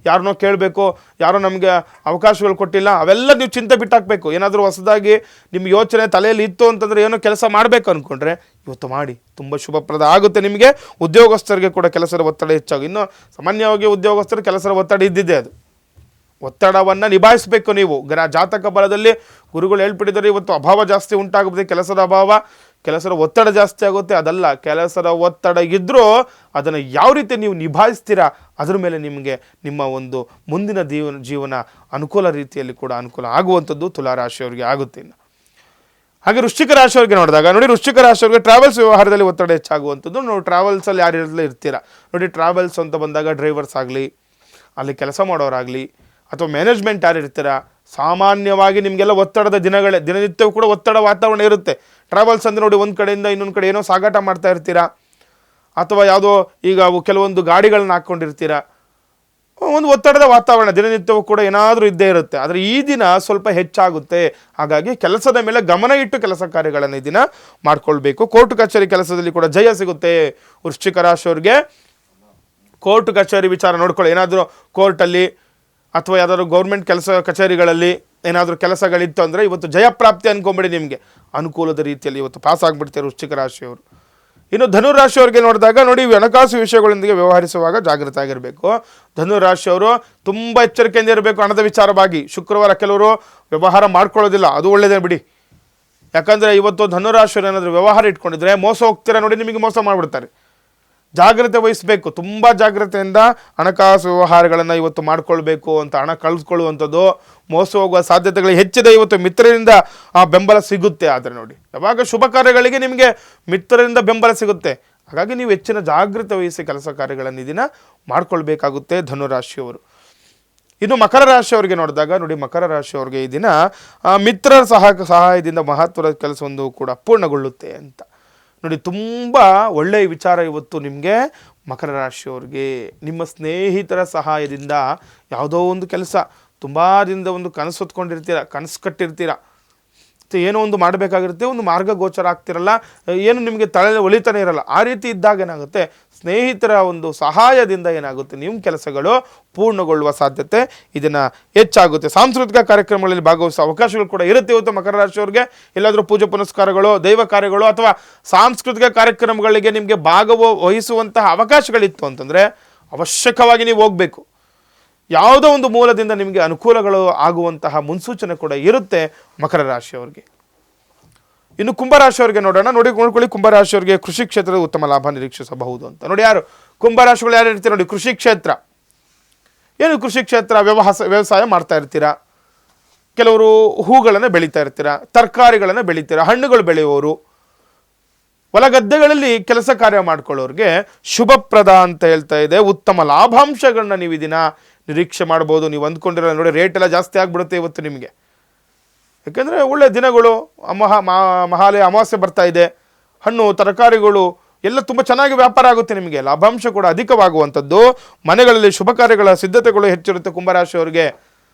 ಯಾರನ್ನೋ ಕೇಳಬೇಕು, ಯಾರೋ ನಮಗೆ ಅವಕಾಶಗಳು ಕೊಟ್ಟಿಲ್ಲ, ಅವೆಲ್ಲ ನೀವು ಚಿಂತೆ ಬಿಟ್ಟಾಕಬೇಕು. ಏನಾದರೂ ಹೊಸದಾಗಿ ನಿಮ್ಮ ಯೋಚನೆ ತಲೆಯಲ್ಲಿ ಇತ್ತು ಅಂತಂದರೆ, ಏನೋ ಕೆಲಸ ಮಾಡಬೇಕು ಅಂದ್ಕೊಂಡ್ರೆ ಇವತ್ತು ಮಾಡಿ, ತುಂಬ ಶುಭಪ್ರದ ಆಗುತ್ತೆ ನಿಮಗೆ. ಉದ್ಯೋಗಸ್ಥರಿಗೆ ಕೂಡ ಕೆಲಸದ ಒತ್ತಡ ಹೆಚ್ಚಾಗಿ, ಇನ್ನು ಸಾಮಾನ್ಯವಾಗಿ ಉದ್ಯೋಗಸ್ಥರು ಕೆಲಸದ ಒತ್ತಡ ಇದ್ದಿದೆ, ಅದು ಒತ್ತಡವನ್ನು ನಿಭಾಯಿಸಬೇಕು ನೀವು. ಜಾತಕ ಬಲದಲ್ಲಿ ಗುರುಗಳು ಹೇಳ್ಬಿಟ್ಟಿದ್ದಾರೆ, ಇವತ್ತು ಅಭಾವ ಜಾಸ್ತಿ ಉಂಟಾಗುತ್ತೆ, ಕೆಲಸದ ಅಭಾವ, ಕೆಲಸದ ಒತ್ತಡ ಜಾಸ್ತಿ ಆಗುತ್ತೆ. ಅದಲ್ಲ, ಕೆಲಸದ ಒತ್ತಡ ಇದ್ದರೂ ಅದನ್ನು ಯಾವ ರೀತಿ ನೀವು ನಿಭಾಯಿಸ್ತೀರಾ ಅದ್ರ ಮೇಲೆ ನಿಮಗೆ ನಿಮ್ಮ ಒಂದು ಮುಂದಿನ ಜೀವನ ಅನುಕೂಲ ರೀತಿಯಲ್ಲಿ ಕೂಡ ಅನುಕೂಲ ಆಗುವಂಥದ್ದು ತುಲಾರಾಶಿಯವರಿಗೆ ಆಗುತ್ತೆ. ಇನ್ನು ಹಾಗೆ ವೃಶ್ಚಿಕ ರಾಶಿಯವರಿಗೆ ನೋಡಿದಾಗ ನೋಡಿ, ವೃಶ್ಚಿಕ ರಾಶಿಯವರಿಗೆ ಟ್ರಾವೆಲ್ಸ್ ವ್ಯವಹಾರದಲ್ಲಿ ಒತ್ತಡ ಹೆಚ್ಚಾಗುವಂಥದ್ದು. ನಾವು ಟ್ರಾವೆಲ್ಸಲ್ಲಿ ಯಾರು ಇರ್ತೀರಾ ನೋಡಿ, ಟ್ರಾವೆಲ್ಸ್ ಅಂತ ಬಂದಾಗ ಡ್ರೈವರ್ಸ್ ಆಗಲಿ, ಅಲ್ಲಿ ಕೆಲಸ ಮಾಡೋರಾಗಲಿ, ಅಥವಾ ಮ್ಯಾನೇಜ್ಮೆಂಟ್ ಯಾರು ಇರ್ತೀರಾ, ಸಾಮಾನ್ಯವಾಗಿ ನಿಮಗೆಲ್ಲ ಒತ್ತಡದ ದಿನನಿತ್ಯವೂ ಕೂಡ ಒತ್ತಡ ವಾತಾವರಣ ಇರುತ್ತೆ. ಟ್ರಾವೆಲ್ಸ್ ಅಂದರೆ ನೋಡಿ, ಒಂದು ಕಡೆಯಿಂದ ಇನ್ನೊಂದು ಕಡೆ ಏನೋ ಸಾಗಾಟ ಮಾಡ್ತಾ ಇರ್ತೀರಾ, ಅಥವಾ ಯಾವುದೋ ಈಗ ಕೆಲವೊಂದು ಗಾಡಿಗಳನ್ನ ಹಾಕ್ಕೊಂಡಿರ್ತೀರಾ, ಒಂದು ಒತ್ತಡದ ವಾತಾವರಣ ದಿನನಿತ್ಯವೂ ಕೂಡ ಏನಾದರೂ ಇದ್ದೇ ಇರುತ್ತೆ. ಆದರೆ ಈ ದಿನ ಸ್ವಲ್ಪ ಹೆಚ್ಚಾಗುತ್ತೆ. ಹಾಗಾಗಿ ಕೆಲಸದ ಮೇಲೆ ಗಮನ ಇಟ್ಟು ಕೆಲಸ ಕಾರ್ಯಗಳನ್ನು ಈ ದಿನ ಮಾಡ್ಕೊಳ್ಬೇಕು. ಕೋರ್ಟ್ ಕಚೇರಿ ಕೆಲಸದಲ್ಲಿ ಕೂಡ ಜಯ ಸಿಗುತ್ತೆ. ವೃಶ್ಚಿಕ ರಾಶಿಯವರಿಗೆ ಕೋರ್ಟ್ ಕಚೇರಿ ವಿಚಾರ ನೋಡ್ಕೊಳ್ಳಿ. ಏನಾದರೂ ಕೋರ್ಟಲ್ಲಿ ಅಥವಾ ಯಾವುದಾದ್ರು ಗೌರ್ಮೆಂಟ್ ಕಚೇರಿಗಳಲ್ಲಿ ಏನಾದರೂ ಕೆಲಸಗಳಿತ್ತು ಅಂದರೆ ಇವತ್ತು ಜಯಪ್ರಾಪ್ತಿ ಅನ್ಕೊಂಬಿಡಿ, ನಿಮಗೆ ಅನುಕೂಲದ ರೀತಿಯಲ್ಲಿ ಇವತ್ತು ಪಾಸ್ ಆಗಿಬಿಡ್ತಾರೆ ವೃಶ್ಚಿಕ ರಾಶಿಯವರು. ಇನ್ನು ಧನುರಾಶಿಯವರಿಗೆ ನೋಡಿದಾಗ ನೋಡಿ, ಹಣಕಾಸು ವಿಷಯಗಳೊಂದಿಗೆ ವ್ಯವಹರಿಸುವಾಗ ಜಾಗೃತ ಆಗಿರಬೇಕು. ಧನುರಾಶಿಯವರು ತುಂಬ ಎಚ್ಚರಿಕೆಯಿಂದ ಇರಬೇಕು ಹಣದ ವಿಚಾರವಾಗಿ. ಶುಕ್ರವಾರ ಕೆಲವರು ವ್ಯವಹಾರ ಮಾಡ್ಕೊಳ್ಳೋದಿಲ್ಲ, ಅದು ಒಳ್ಳೆಯದೇ ಬಿಡಿ. ಯಾಕಂದರೆ ಇವತ್ತು ಧನುರಾಶಿಯವರು ಏನಾದರೂ ವ್ಯವಹಾರ ಇಟ್ಕೊಂಡಿದ್ರೆ ಮೋಸ ಹೋಗ್ತೀರಾ ನೋಡಿ, ನಿಮಗೆ ಮೋಸ ಮಾಡಿಬಿಡ್ತಾರೆ. ಜಾಗ್ರತೆ ವಹಿಸಬೇಕು. ತುಂಬ ಜಾಗ್ರತೆಯಿಂದ ಹಣಕಾಸು ವ್ಯವಹಾರಗಳನ್ನು ಇವತ್ತು ಮಾಡ್ಕೊಳ್ಬೇಕು. ಅಂತ ಹಣ ಕಳೆದುಕೊಳ್ಳುವಂಥದ್ದು, ಮೋಸ ಹೋಗುವ ಸಾಧ್ಯತೆಗಳು ಹೆಚ್ಚಿದೆ. ಇವತ್ತು ಮಿತ್ರರಿಂದ ಆ ಬೆಂಬಲ ಸಿಗುತ್ತೆ. ಆದರೆ ನೋಡಿ, ಯಾವಾಗ ಶುಭ ಕಾರ್ಯಗಳಿಗೆ ನಿಮಗೆ ಮಿತ್ರರಿಂದ ಬೆಂಬಲ ಸಿಗುತ್ತೆ. ಹಾಗಾಗಿ ನೀವು ಹೆಚ್ಚಿನ ಜಾಗ್ರತೆ ವಹಿಸಿ ಕೆಲಸ ಕಾರ್ಯಗಳನ್ನು ಈ ದಿನ ಮಾಡ್ಕೊಳ್ಬೇಕಾಗುತ್ತೆ ಧನುರಾಶಿಯವರು. ಇನ್ನು ಮಕರ ರಾಶಿಯವರಿಗೆ ನೋಡಿದಾಗ ನೋಡಿ, ಮಕರ ರಾಶಿಯವರಿಗೆ ಈ ದಿನ ಮಿತ್ರರ ಸಹಾಯದಿಂದ ಮಹತ್ವದ ಕೆಲಸವೊಂದು ಕೂಡ ಪೂರ್ಣಗೊಳ್ಳುತ್ತೆ ಅಂತ ನೋಡಿ. ತುಂಬ ಒಳ್ಳೆಯ ವಿಚಾರ ಇವತ್ತು ನಿಮಗೆ ಮಕರ ರಾಶಿಯವರಿಗೆ. ನಿಮ್ಮ ಸ್ನೇಹಿತರ ಸಹಾಯದಿಂದ ಯಾವುದೋ ಒಂದು ಕೆಲಸ, ತುಂಬ ದಿನದ ಒಂದು ಕನಸು ಹೊತ್ಕೊಂಡಿರ್ತೀರ, ಕನಸು ಕಟ್ಟಿರ್ತೀರ, ಏನೋ ಒಂದು ಮಾಡಬೇಕಾಗಿರುತ್ತೆ, ಒಂದು ಮಾರ್ಗ ಗೋಚರ ಆಗ್ತಿರಲ್ಲ, ಏನು ನಿಮಗೆ ತಲೆ ಒಲಿತಾನೆ ಇರಲ್ಲ. ಆ ರೀತಿ ಇದ್ದಾಗ ಏನಾಗುತ್ತೆ, ಸ್ನೇಹಿತರ ಒಂದು ಸಹಾಯದಿಂದ ಏನಾಗುತ್ತೆ, ನಿಮ್ಮ ಕೆಲಸಗಳು ಪೂರ್ಣಗೊಳ್ಳುವ ಸಾಧ್ಯತೆ ಇದನ್ನು ಹೆಚ್ಚಾಗುತ್ತೆ. ಸಾಂಸ್ಕೃತಿಕ ಕಾರ್ಯಕ್ರಮಗಳಲ್ಲಿ ಭಾಗವಹಿಸುವ ಅವಕಾಶಗಳು ಕೂಡ ಇರುತ್ತೆ ಇವತ್ತು ಮಕರ ರಾಶಿಯವರಿಗೆ. ಎಲ್ಲಾದರೂ ಪೂಜೆ ಪುನಸ್ಕಾರಗಳು, ದೈವ ಕಾರ್ಯಗಳು ಅಥವಾ ಸಾಂಸ್ಕೃತಿಕ ಕಾರ್ಯಕ್ರಮಗಳಿಗೆ ನಿಮಗೆ ಭಾಗವಹಿಸುವಂತಹ ಅವಕಾಶಗಳಿತ್ತು ಅಂತಂದರೆ ಅವಶ್ಯಕವಾಗಿ ನೀವು ಹೋಗಬೇಕು. ಯಾವುದೋ ಒಂದು ಮೂಲದಿಂದ ನಿಮಗೆ ಅನುಕೂಲಗಳು ಆಗುವಂತಹ ಮುನ್ಸೂಚನೆ ಕೂಡ ಇರುತ್ತೆ ಮಕರ ರಾಶಿಯವರಿಗೆ. ಇನ್ನು ಕುಂಭರಾಶಿಯವರಿಗೆ ನೋಡ್ಕೊಳ್ಳಿ. ಕುಂಭರಾಶಿಯವರಿಗೆ ಕೃಷಿ ಕ್ಷೇತ್ರದ ಉತ್ತಮ ಲಾಭ ನಿರೀಕ್ಷಿಸಬಹುದು ಅಂತ ನೋಡಿ. ಯಾರು ಕುಂಭರಾಶಿಗಳು ಯಾರು ಇರ್ತೀರ ನೋಡಿ, ಕೃಷಿ ಕ್ಷೇತ್ರ. ಏನು ಕೃಷಿ ಕ್ಷೇತ್ರ? ವ್ಯವಸಾಯ ಮಾಡ್ತಾ ಇರ್ತೀರಾ, ಕೆಲವರು ಹೂಗಳನ್ನು ಬೆಳೀತಾ ಇರ್ತೀರಾ, ತರಕಾರಿಗಳನ್ನು ಬೆಳೀತೀರಾ, ಹಣ್ಣುಗಳು ಬೆಳೆಯುವವರು, ಹೊಲಗದ್ದೆಗಳಲ್ಲಿ ಕೆಲಸ ಕಾರ್ಯ ಮಾಡ್ಕೊಳ್ಳೋರಿಗೆ ಶುಭಪ್ರದ ಅಂತ ಹೇಳ್ತಾ ಇದೆ. ಉತ್ತಮ ಲಾಭಾಂಶಗಳನ್ನ ನೀವು ಈ ದಿನ ನಿರೀಕ್ಷೆ ಮಾಡ್ಬೋದು. ನೀವು ಅಂದ್ಕೊಂಡಿರಲ್ಲ ನೋಡಿ, ರೇಟ್ ಎಲ್ಲ ಜಾಸ್ತಿ ಆಗಿಬಿಡುತ್ತೆ ಇವತ್ತು ನಿಮಗೆ. ಯಾಕೆಂದರೆ ಒಳ್ಳೆ ದಿನಗಳು, ಮಹಾಲಯ ಅಮಾವಾಸ್ಯೆ ಬರ್ತಾ ಇದೆ, ಹಣ್ಣು ತರಕಾರಿಗಳು ಎಲ್ಲ ತುಂಬ ಚೆನ್ನಾಗಿ ವ್ಯಾಪಾರ ಆಗುತ್ತೆ. ನಿಮಗೆ ಲಾಭಾಂಶ ಕೂಡ ಅಧಿಕವಾಗುವಂಥದ್ದು. ಮನೆಗಳಲ್ಲಿ ಶುಭ ಕಾರ್ಯಗಳ ಸಿದ್ಧತೆಗಳು ಹೆಚ್ಚಿರುತ್ತೆ ಕುಂಭರಾಶಿಯವರಿಗೆ.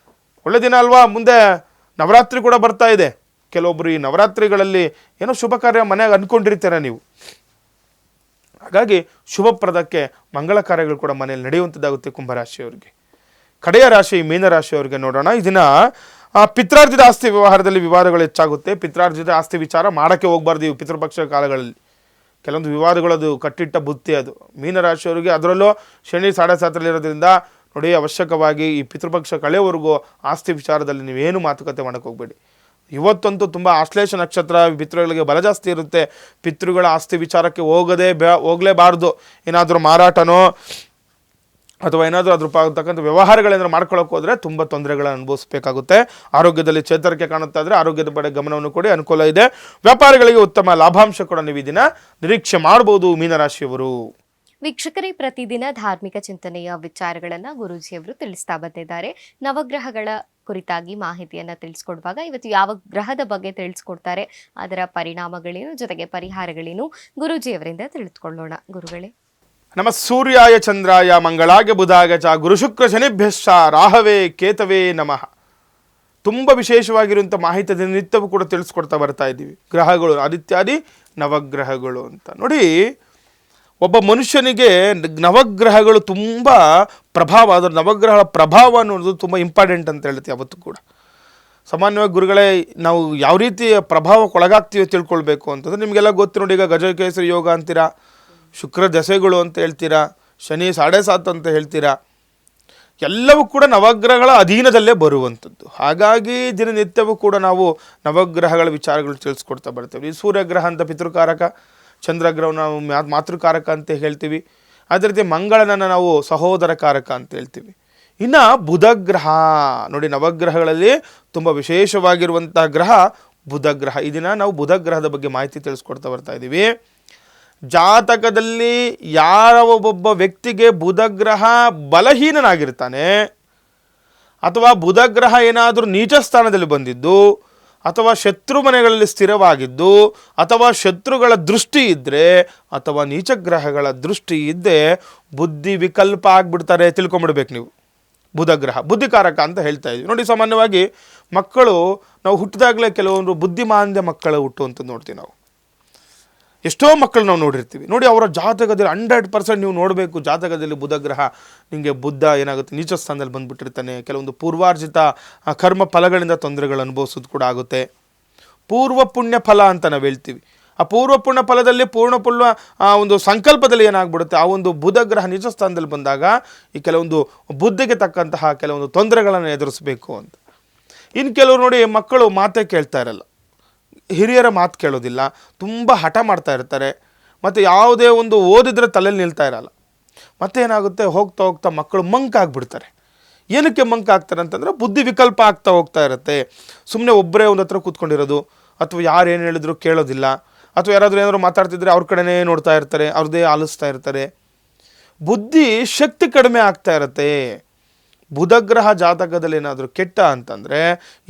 ಒಳ್ಳೆ ದಿನ ಅಲ್ವಾ. ಮುಂದೆ ನವರಾತ್ರಿ ಕೂಡ ಬರ್ತಾ ಇದೆ. ಕೆಲವೊಬ್ಬರು ಈ ನವರಾತ್ರಿಗಳಲ್ಲಿ ಏನೋ ಶುಭ ಕಾರ್ಯ ಮನೆಯಾಗ ಅಂದ್ಕೊಂಡಿರ್ತೀರ ನೀವು. ಹಾಗಾಗಿ ಶುಭಪ್ರದಕ್ಕೆ ಮಂಗಳ ಕಾರ್ಯಗಳು ಕೂಡ ಮನೆಯಲ್ಲಿ ನಡೆಯುವಂಥದ್ದಾಗುತ್ತೆ ಕುಂಭರಾಶಿಯವರಿಗೆ. ಕಡೆಯ ರಾಶಿ ಮೀನರಾಶಿಯವರಿಗೆ ನೋಡೋಣ. ಈ ದಿನ ಪಿತ್ರಾರ್ಜಿತ ಆಸ್ತಿ ವ್ಯವಹಾರದಲ್ಲಿ ವಿವಾದಗಳು ಹೆಚ್ಚಾಗುತ್ತೆ. ಪಿತ್ರಾರ್ಜಿತ ಆಸ್ತಿ ವಿಚಾರ ಮಾಡೋಕ್ಕೆ ಹೋಗಬಾರ್ದು ಈ ಪಿತೃಪಕ್ಷ ಕಾಲಗಳಲ್ಲಿ. ಕೆಲವೊಂದು ವಿವಾದಗಳದು ಕಟ್ಟಿಟ್ಟ ಬುತ್ತಿ ಅದು ಮೀನರಾಶಿಯವರಿಗೆ. ಅದರಲ್ಲೂ ಶನಿ 7.7 ಇರೋದ್ರಿಂದ ನೋಡಿ, ಅವಶ್ಯಕವಾಗಿ ಈ ಪಿತೃಪಕ್ಷ ಕಳೆಯವರೆಗೂ ಆಸ್ತಿ ವಿಚಾರದಲ್ಲಿ ನೀವೇನು ಮಾತುಕತೆ ಮಾಡೋಕ್ಕೆ ಹೋಗಬೇಡಿ. ಇವತ್ತಂತೂ ತುಂಬ ಆಶ್ಲೇಷ ನಕ್ಷತ್ರ, ಪಿತೃಗಳಿಗೆ ಬಲ ಜಾಸ್ತಿ ಇರುತ್ತೆ. ಪಿತೃಗಳ ಆಸ್ತಿ ವಿಚಾರಕ್ಕೆ ಹೋಗಲೇಬಾರ್ದು. ಏನಾದರೂ ಮಾರಾಟನೋ ಅಥವಾ ಏನಾದರೂ ಅದ್ರ ತಕ್ಕಂಥ ವ್ಯವಹಾರಗಳೇನಾದ್ರು ಮಾಡ್ಕೊಳ್ಳೋಕೆ ಹೋದರೆ ತುಂಬ ತೊಂದರೆಗಳನ್ನು ಅನುಭವಿಸಬೇಕಾಗುತ್ತೆ. ಆರೋಗ್ಯದಲ್ಲಿ ಚೇತರಿಕೆ ಕಾಣುತ್ತಾ ಇದ್ದರೆ ಆರೋಗ್ಯದ ಕಡೆ ಗಮನವನ್ನು ಕೊಡಿ, ಅನುಕೂಲ ಇದೆ. ವ್ಯಾಪಾರಿಗಳಿಗೆ ಉತ್ತಮ ಲಾಭಾಂಶ ಕೂಡ ನೀವು ಈ ದಿನ ನಿರೀಕ್ಷೆ ಮಾಡಬಹುದು ಮೀನರಾಶಿಯವರು. ವೀಕ್ಷಕರೇ, ಪ್ರತಿದಿನ ಧಾರ್ಮಿಕ ಚಿಂತನೆಯ ವಿಚಾರಗಳನ್ನು ಗುರೂಜಿಯವರು ತಿಳಿಸ್ತಾ ಬಂದಿದ್ದಾರೆ. ನವಗ್ರಹಗಳ ಕುರಿತಾಗಿ ಮಾಹಿತಿಯನ್ನು ತಿಳಿಸ್ಕೊಡುವಾಗ ಇವತ್ತು ಯಾವ ಗ್ರಹದ ಬಗ್ಗೆ ತಿಳಿಸ್ಕೊಡ್ತಾರೆ, ಅದರ ಪರಿಣಾಮಗಳೇನು, ಜೊತೆಗೆ ಪರಿಹಾರಗಳೇನು, ಗುರೂಜಿಯವರಿಂದ ತಿಳಿದುಕೊಳ್ಳೋಣ. ಗುರುಗಳೇ, ನಮ ಸೂರ್ಯಾಯ ಚಂದ್ರಾಯ ಮಂಗಳಾಯ ಬುಧಾಯ ಚ ಗುರು ಶುಕ್ರ ಶನಿಭ್ಯಶ್ಚ ರಾಹವೇ ಕೇತವೇ ನಮಃ. ತುಂಬ ವಿಶೇಷವಾಗಿರುವಂಥ ಮಾಹಿತಿ ನಿತ್ಯವೂ ಕೂಡ ತಿಳಿಸ್ಕೊಡ್ತಾ ಬರ್ತಾ ಇದ್ದೀವಿ. ಗ್ರಹಗಳು ಆದಿತ್ಯಾದಿ ನವಗ್ರಹಗಳು ಅಂತ ನೋಡಿ. ಒಬ್ಬ ಮನುಷ್ಯನಿಗೆ ನವಗ್ರಹಗಳು ತುಂಬ ಪ್ರಭಾವ, ಅದರ ನವಗ್ರಹಗಳ ಪ್ರಭಾವ ಅನ್ನೋದು ತುಂಬ ಇಂಪಾರ್ಟೆಂಟ್ ಅಂತ ಹೇಳ್ತೀವಿ ಯಾವತ್ತೂ ಕೂಡ. ಸಾಮಾನ್ಯವಾಗಿ ಗುರುಗಳೇ ನಾವು ಯಾವ ರೀತಿ ಪ್ರಭಾವಕ್ಕೊಳಗಾಗ್ತೀವೋ ತಿಳ್ಕೊಳ್ಬೇಕು ಅಂತಂದರೆ ನಿಮಗೆಲ್ಲ ಗೊತ್ತು ನೋಡಿ. ಈಗ ಗಜಕೇಸರಿ ಯೋಗ ಅಂತೀರಾ, ಶುಕ್ರ ದಶೆಗಳು ಅಂತ ಹೇಳ್ತೀರಾ, ಶನಿ 7.5 ಅಂತ ಹೇಳ್ತೀರಾ, ಎಲ್ಲವೂ ಕೂಡ ನವಗ್ರಹಗಳ ಅಧೀನದಲ್ಲೇ ಬರುವಂಥದ್ದು. ಹಾಗಾಗಿ ದಿನನಿತ್ಯವೂ ಕೂಡ ನಾವು ನವಗ್ರಹಗಳ ವಿಚಾರಗಳು ತಿಳಿಸ್ಕೊಡ್ತಾ ಬರ್ತೇವೆ. ಈ ಸೂರ್ಯಗ್ರಹ ಅಂತ ಪಿತೃಕಾರಕ, ಚಂದ್ರಗ್ರಹ ನಾವು ಮಾತೃಕಾರಕ ಅಂತ ಹೇಳ್ತೀವಿ. ಅದೇ ರೀತಿ ಮಂಗಳನನ್ನು ನಾವು ಸಹೋದರ ಕಾರಕ ಅಂತ ಹೇಳ್ತೀವಿ. ಇನ್ನು ಬುಧಗ್ರಹ ನೋಡಿ, ನವಗ್ರಹಗಳಲ್ಲಿ ತುಂಬ ವಿಶೇಷವಾಗಿರುವಂಥ ಗ್ರಹ ಬುಧಗ್ರಹ. ಈ ದಿನ ನಾವು ಬುಧಗ್ರಹದ ಬಗ್ಗೆ ಮಾಹಿತಿ ತಿಳಿಸ್ಕೊಡ್ತಾ ಬರ್ತಾ ಇದ್ದೀವಿ. ಜಾತಕದಲ್ಲಿ ಒಬ್ಬ ವ್ಯಕ್ತಿಗೆ ಬುಧಗ್ರಹ ಬಲಹೀನನಾಗಿರ್ತಾನೆ, ಅಥವಾ ಬುಧಗ್ರಹ ಏನಾದರೂ ನೀಚ ಸ್ಥಾನದಲ್ಲಿ ಬಂದಿದ್ದು, ಅಥವಾ ಶತ್ರು ಮನೆಗಳಲ್ಲಿ ಸ್ಥಿರವಾಗಿದ್ದು, ಅಥವಾ ಶತ್ರುಗಳ ದೃಷ್ಟಿ ಇದ್ದರೆ, ಅಥವಾ ನೀಚ ಗ್ರಹಗಳ ದೃಷ್ಟಿ ಇದ್ದರೆ ಬುದ್ಧಿ ವಿಕಲ್ಪ ಆಗಿಬಿಡ್ತಾರೆ. ತಿಳ್ಕೊಂಬಿಡ್ಬೇಕು ನೀವು. ಬುಧಗ್ರಹ ಬುದ್ಧಿಕಾರಕ ಅಂತ ಹೇಳ್ತಾ ಇದ್ವಿ ನೋಡಿ. ಸಾಮಾನ್ಯವಾಗಿ ಮಕ್ಕಳು ನಾವು ಹುಟ್ಟಿದಾಗಲೇ ಕೆಲವೊಂದು ಬುದ್ಧಿಮಾಂದ್ಯ ಮಕ್ಕಳು ಹುಟ್ಟುವಂಥದ್ದು ನೋಡ್ತೀವಿ ನಾವು. ಎಷ್ಟೋ ಮಕ್ಕಳು ನಾವು ನೋಡಿರ್ತೀವಿ ನೋಡಿ. ಅವರ ಜಾತಕದಲ್ಲಿ 100% ನೀವು ನೋಡಬೇಕು. ಜಾತಕದಲ್ಲಿ ಬುಧಗ್ರಹ ನಿಮಗೆ ಬುದ್ಧ ಏನಾಗುತ್ತೆ, ನೀಚ ಸ್ಥಾನದಲ್ಲಿ ಬಂದುಬಿಟ್ಟಿರ್ತಾನೆ. ಕೆಲವೊಂದು ಪೂರ್ವಾರ್ಜಿತ ಕರ್ಮ ಫಲಗಳಿಂದ ತೊಂದರೆಗಳು ಅನುಭವಿಸೋದು ಕೂಡ ಆಗುತ್ತೆ. ಪೂರ್ವ ಪುಣ್ಯ ಫಲ ಅಂತ ನಾವು ಹೇಳ್ತೀವಿ. ಆ ಪೂರ್ವ ಪುಣ್ಯ ಫಲದಲ್ಲಿ ಒಂದು ಸಂಕಲ್ಪದಲ್ಲಿ ಏನಾಗ್ಬಿಡುತ್ತೆ, ಆ ಒಂದು ಬುಧಗ್ರಹ ನೀಚ ಸ್ಥಾನದಲ್ಲಿ ಬಂದಾಗ ಈ ಕೆಲವೊಂದು ಬುದ್ಧಿಗೆ ತಕ್ಕಂತಹ ಕೆಲವೊಂದು ತೊಂದರೆಗಳನ್ನು ಎದುರಿಸಬೇಕು ಅಂತ. ಇನ್ನು ಕೆಲವರು ನೋಡಿ, ಮಕ್ಕಳು ಮಾತೇ ಕೇಳ್ತಾ ಇರಲ್ಲ, ಹಿರಿಯರ ಮಾತು ಕೇಳೋದಿಲ್ಲ, ತುಂಬ ಹಠ ಮಾಡ್ತಾ ಇರ್ತಾರೆ, ಮತ್ತು ಯಾವುದೇ ಒಂದು ಓದಿದ್ರೆ ತಲೆಯಲ್ಲಿ ನಿಲ್ತಾ ಇರಲ್ಲ. ಮತ್ತೇನಾಗುತ್ತೆ, ಹೋಗ್ತಾ ಹೋಗ್ತಾ ಮಕ್ಕಳು ಮಂಕ್ ಆಗಿಬಿಡ್ತಾರೆ. ಏನಕ್ಕೆ ಮಂಕ್ ಆಗ್ತಾರೆ ಅಂತಂದರೆ ಬುದ್ಧಿ ವಿಕಲ್ಪ ಆಗ್ತಾ ಹೋಗ್ತಾ ಇರುತ್ತೆ. ಸುಮ್ಮನೆ ಒಬ್ಬರೇ ಒಂದು ಹತ್ರ ಕೂತ್ಕೊಂಡಿರೋದು, ಅಥವಾ ಯಾರು ಏನು ಹೇಳಿದ್ರು ಕೇಳೋದಿಲ್ಲ, ಅಥವಾ ಯಾರಾದರೂ ಏನಾದರೂ ಮಾತಾಡ್ತಿದ್ರೆ ಅವ್ರ ಕಡೆನೇ ನೋಡ್ತಾ ಇರ್ತಾರೆ, ಅವ್ರದ್ದೇ ಆಲಿಸ್ತಾ ಇರ್ತಾರೆ. ಬುದ್ಧಿ ಶಕ್ತಿ ಕಡಿಮೆ ಆಗ್ತಾ ಇರುತ್ತೆ. ಬುಧಗ್ರಹ ಜಾತಕದಲ್ಲಿ ಏನಾದರೂ ಕೆಟ್ಟ ಅಂತಂದರೆ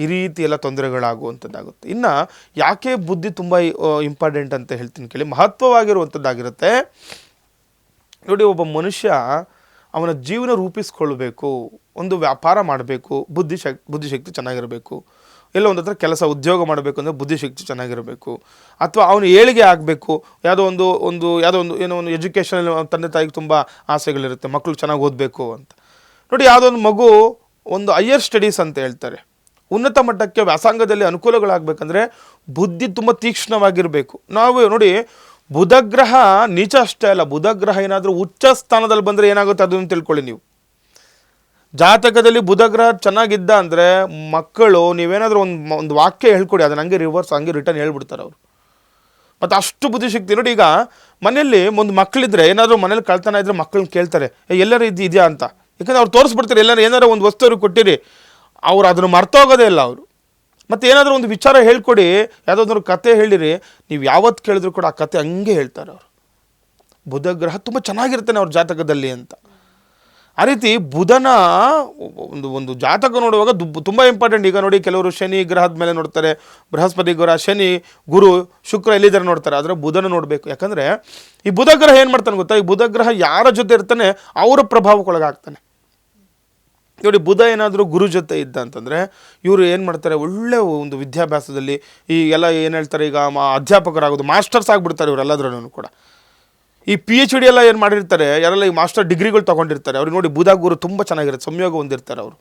ಈ ರೀತಿ ಎಲ್ಲ ತೊಂದರೆಗಳಾಗುವಂಥದ್ದಾಗುತ್ತೆ. ಇನ್ನು ಯಾಕೆ ಬುದ್ಧಿ ತುಂಬ ಇಂಪಾರ್ಟೆಂಟ್ ಅಂತ ಹೇಳ್ತೀನಿ ಕೇಳಿ. ಮಹತ್ವವಾಗಿರುವಂಥದ್ದಾಗಿರುತ್ತೆ ನೋಡಿ. ಒಬ್ಬ ಮನುಷ್ಯ ಅವನ ಜೀವನ ರೂಪಿಸ್ಕೊಳ್ಬೇಕು, ಒಂದು ವ್ಯಾಪಾರ ಮಾಡಬೇಕು, ಬುದ್ಧಿಶಕ್ತಿ ಚೆನ್ನಾಗಿರಬೇಕು. ಎಲ್ಲ ಒಂದು ಹತ್ರ ಕೆಲಸ ಉದ್ಯೋಗ ಮಾಡಬೇಕು ಅಂದರೆ ಬುದ್ಧಿಶಕ್ತಿ ಚೆನ್ನಾಗಿರಬೇಕು. ಅಥವಾ ಅವನು ಏಳಿಗೆ ಆಗಬೇಕು, ಯಾವುದೋ ಒಂದು ಏನೋ ಒಂದು ಎಜುಕೇಷನಲ್ಲಿ ತಂದೆ ತಾಯಿಗೆ ತುಂಬ ಆಸೆಗಳಿರುತ್ತೆ, ಮಕ್ಕಳು ಚೆನ್ನಾಗಿ ಓದಬೇಕು ಅಂತ ನೋಡಿ. ಯಾವುದೋ ಒಂದು ಮಗು ಒಂದು ಹೈಯರ್ ಸ್ಟಡೀಸ್ ಅಂತ ಹೇಳ್ತಾರೆ, ಉನ್ನತ ಮಟ್ಟಕ್ಕೆ ವ್ಯಾಸಂಗದಲ್ಲಿ ಅನುಕೂಲಗಳಾಗಬೇಕಂದ್ರೆ ಬುದ್ಧಿ ತುಂಬ ತೀಕ್ಷ್ಣವಾಗಿರಬೇಕು. ನಾವು ನೋಡಿ, ಬುಧಗ್ರಹ ನೀಚ ಅಷ್ಟೇ ಅಲ್ಲ, ಬುಧಗ್ರಹ ಏನಾದರೂ ಉಚ್ಚ ಸ್ಥಾನದಲ್ಲಿ ಬಂದರೆ ಏನಾಗುತ್ತೆ ಅದನ್ನು ತಿಳ್ಕೊಳ್ಳಿ ನೀವು. ಜಾತಕದಲ್ಲಿ ಬುಧಗ್ರಹ ಚೆನ್ನಾಗಿದ್ದ ಅಂದರೆ ಮಕ್ಕಳು ನೀವೇನಾದರೂ ಒಂದು ವಾಕ್ಯ ಹೇಳ್ಕೊಡಿ, ಅದನ್ನ ಹಂಗೆ ರಿಟರ್ನ್ ಹೇಳ್ಬಿಡ್ತಾರೆ ಅವರು. ಮತ್ತು ಅಷ್ಟು ಬುದ್ಧಿಶಕ್ತಿ ನೋಡಿ. ಈಗ ಮನೆಯಲ್ಲಿ ಒಂದು ಮಕ್ಕಳಿದ್ರೆ, ಏನಾದರೂ ಮನೇಲಿ ಕಳ್ತನ ಇದ್ದರೆ ಮಕ್ಕಳನ್ನ ಕೇಳ್ತಾರೆ, ಎಲ್ಲರೂ ಇದೆಯಾ ಅಂತ. ಯಾಕಂದರೆ ಅವ್ರು ತೋರಿಸ್ಬಿಡ್ತಾರೆ, ಏನಾರು ಒಂದು ವಸ್ತು ಅವ್ರಿಗೆ ಕೊಟ್ಟಿರಿ, ಅವ್ರು ಅದನ್ನು ಮರ್ತೋಗೋದೇ ಇಲ್ಲ ಅವರು. ಮತ್ತು ಏನಾದರೂ ಒಂದು ವಿಚಾರ ಹೇಳ್ಕೊಡಿ, ಯಾವುದಾದ್ರೂ ಕತೆ ಹೇಳಿರಿ, ನೀವು ಯಾವತ್ತು ಕೇಳಿದ್ರು ಕೂಡ ಆ ಕತೆ ಹಂಗೆ ಹೇಳ್ತಾರೆ ಅವರು. ಬುಧಗ್ರಹ ತುಂಬ ಚೆನ್ನಾಗಿರ್ತಾನೆ ಅವ್ರ ಜಾತಕದಲ್ಲಿ ಅಂತ. ಆ ರೀತಿ ಬುಧನ ಒಂದು ಜಾತಕ ನೋಡುವಾಗ ತುಂಬ ಇಂಪಾರ್ಟೆಂಟ್. ಈಗ ನೋಡಿ, ಕೆಲವರು ಶನಿ ಗ್ರಹದ ಮೇಲೆ ನೋಡ್ತಾರೆ, ಬೃಹಸ್ಪತಿ ಗ್ರಹ, ಶನಿ, ಗುರು, ಶುಕ್ರ ಎಲ್ಲಿದ್ದಾರೆ ನೋಡ್ತಾರೆ, ಆದರೆ ಬುಧನ ನೋಡಬೇಕು. ಯಾಕಂದರೆ ಈ ಬುಧಗ್ರಹ ಏನು ಮಾಡ್ತಾನೆ ಗೊತ್ತಾ, ಈ ಬುಧಗ್ರಹ ಯಾರ ಜೊತೆ ಇರ್ತಾನೆ ಅವರ ಪ್ರಭಾವಕ್ಕೊಳಗಾಗ್ತಾನೆ ನೋಡಿ. ಬುಧ ಏನಾದರೂ ಗುರು ಜೊತೆ ಇದ್ದ ಅಂತಂದರೆ ಇವರು ಏನು ಮಾಡ್ತಾರೆ, ಒಳ್ಳೆಯ ಒಂದು ವಿದ್ಯಾಭ್ಯಾಸದಲ್ಲಿ ಈ ಎಲ್ಲ ಏನು ಹೇಳ್ತಾರೆ, ಈಗ ಅಧ್ಯಾಪಕರಾಗೋದು, ಮಾಸ್ಟರ್ಸ್ ಆಗಿಬಿಡ್ತಾರೆ ಇವರೆಲ್ಲದ್ರೂ ಕೂಡ. ಈ PhD ಎಲ್ಲ ಏನು ಮಾಡಿರ್ತಾರೆ, ಯಾರೆಲ್ಲ ಈ ಮಾಸ್ಟರ್ ಡಿಗ್ರಿಗಳು ತೊಗೊಂಡಿರ್ತಾರೆ, ಅವ್ರಿಗೆ ನೋಡಿ ಬುಧ ಗುರು ತುಂಬ ಚೆನ್ನಾಗಿರುತ್ತೆ, ಸಂಯೋಗ ಹೊಂದಿರ್ತಾರೆ ಅವರು.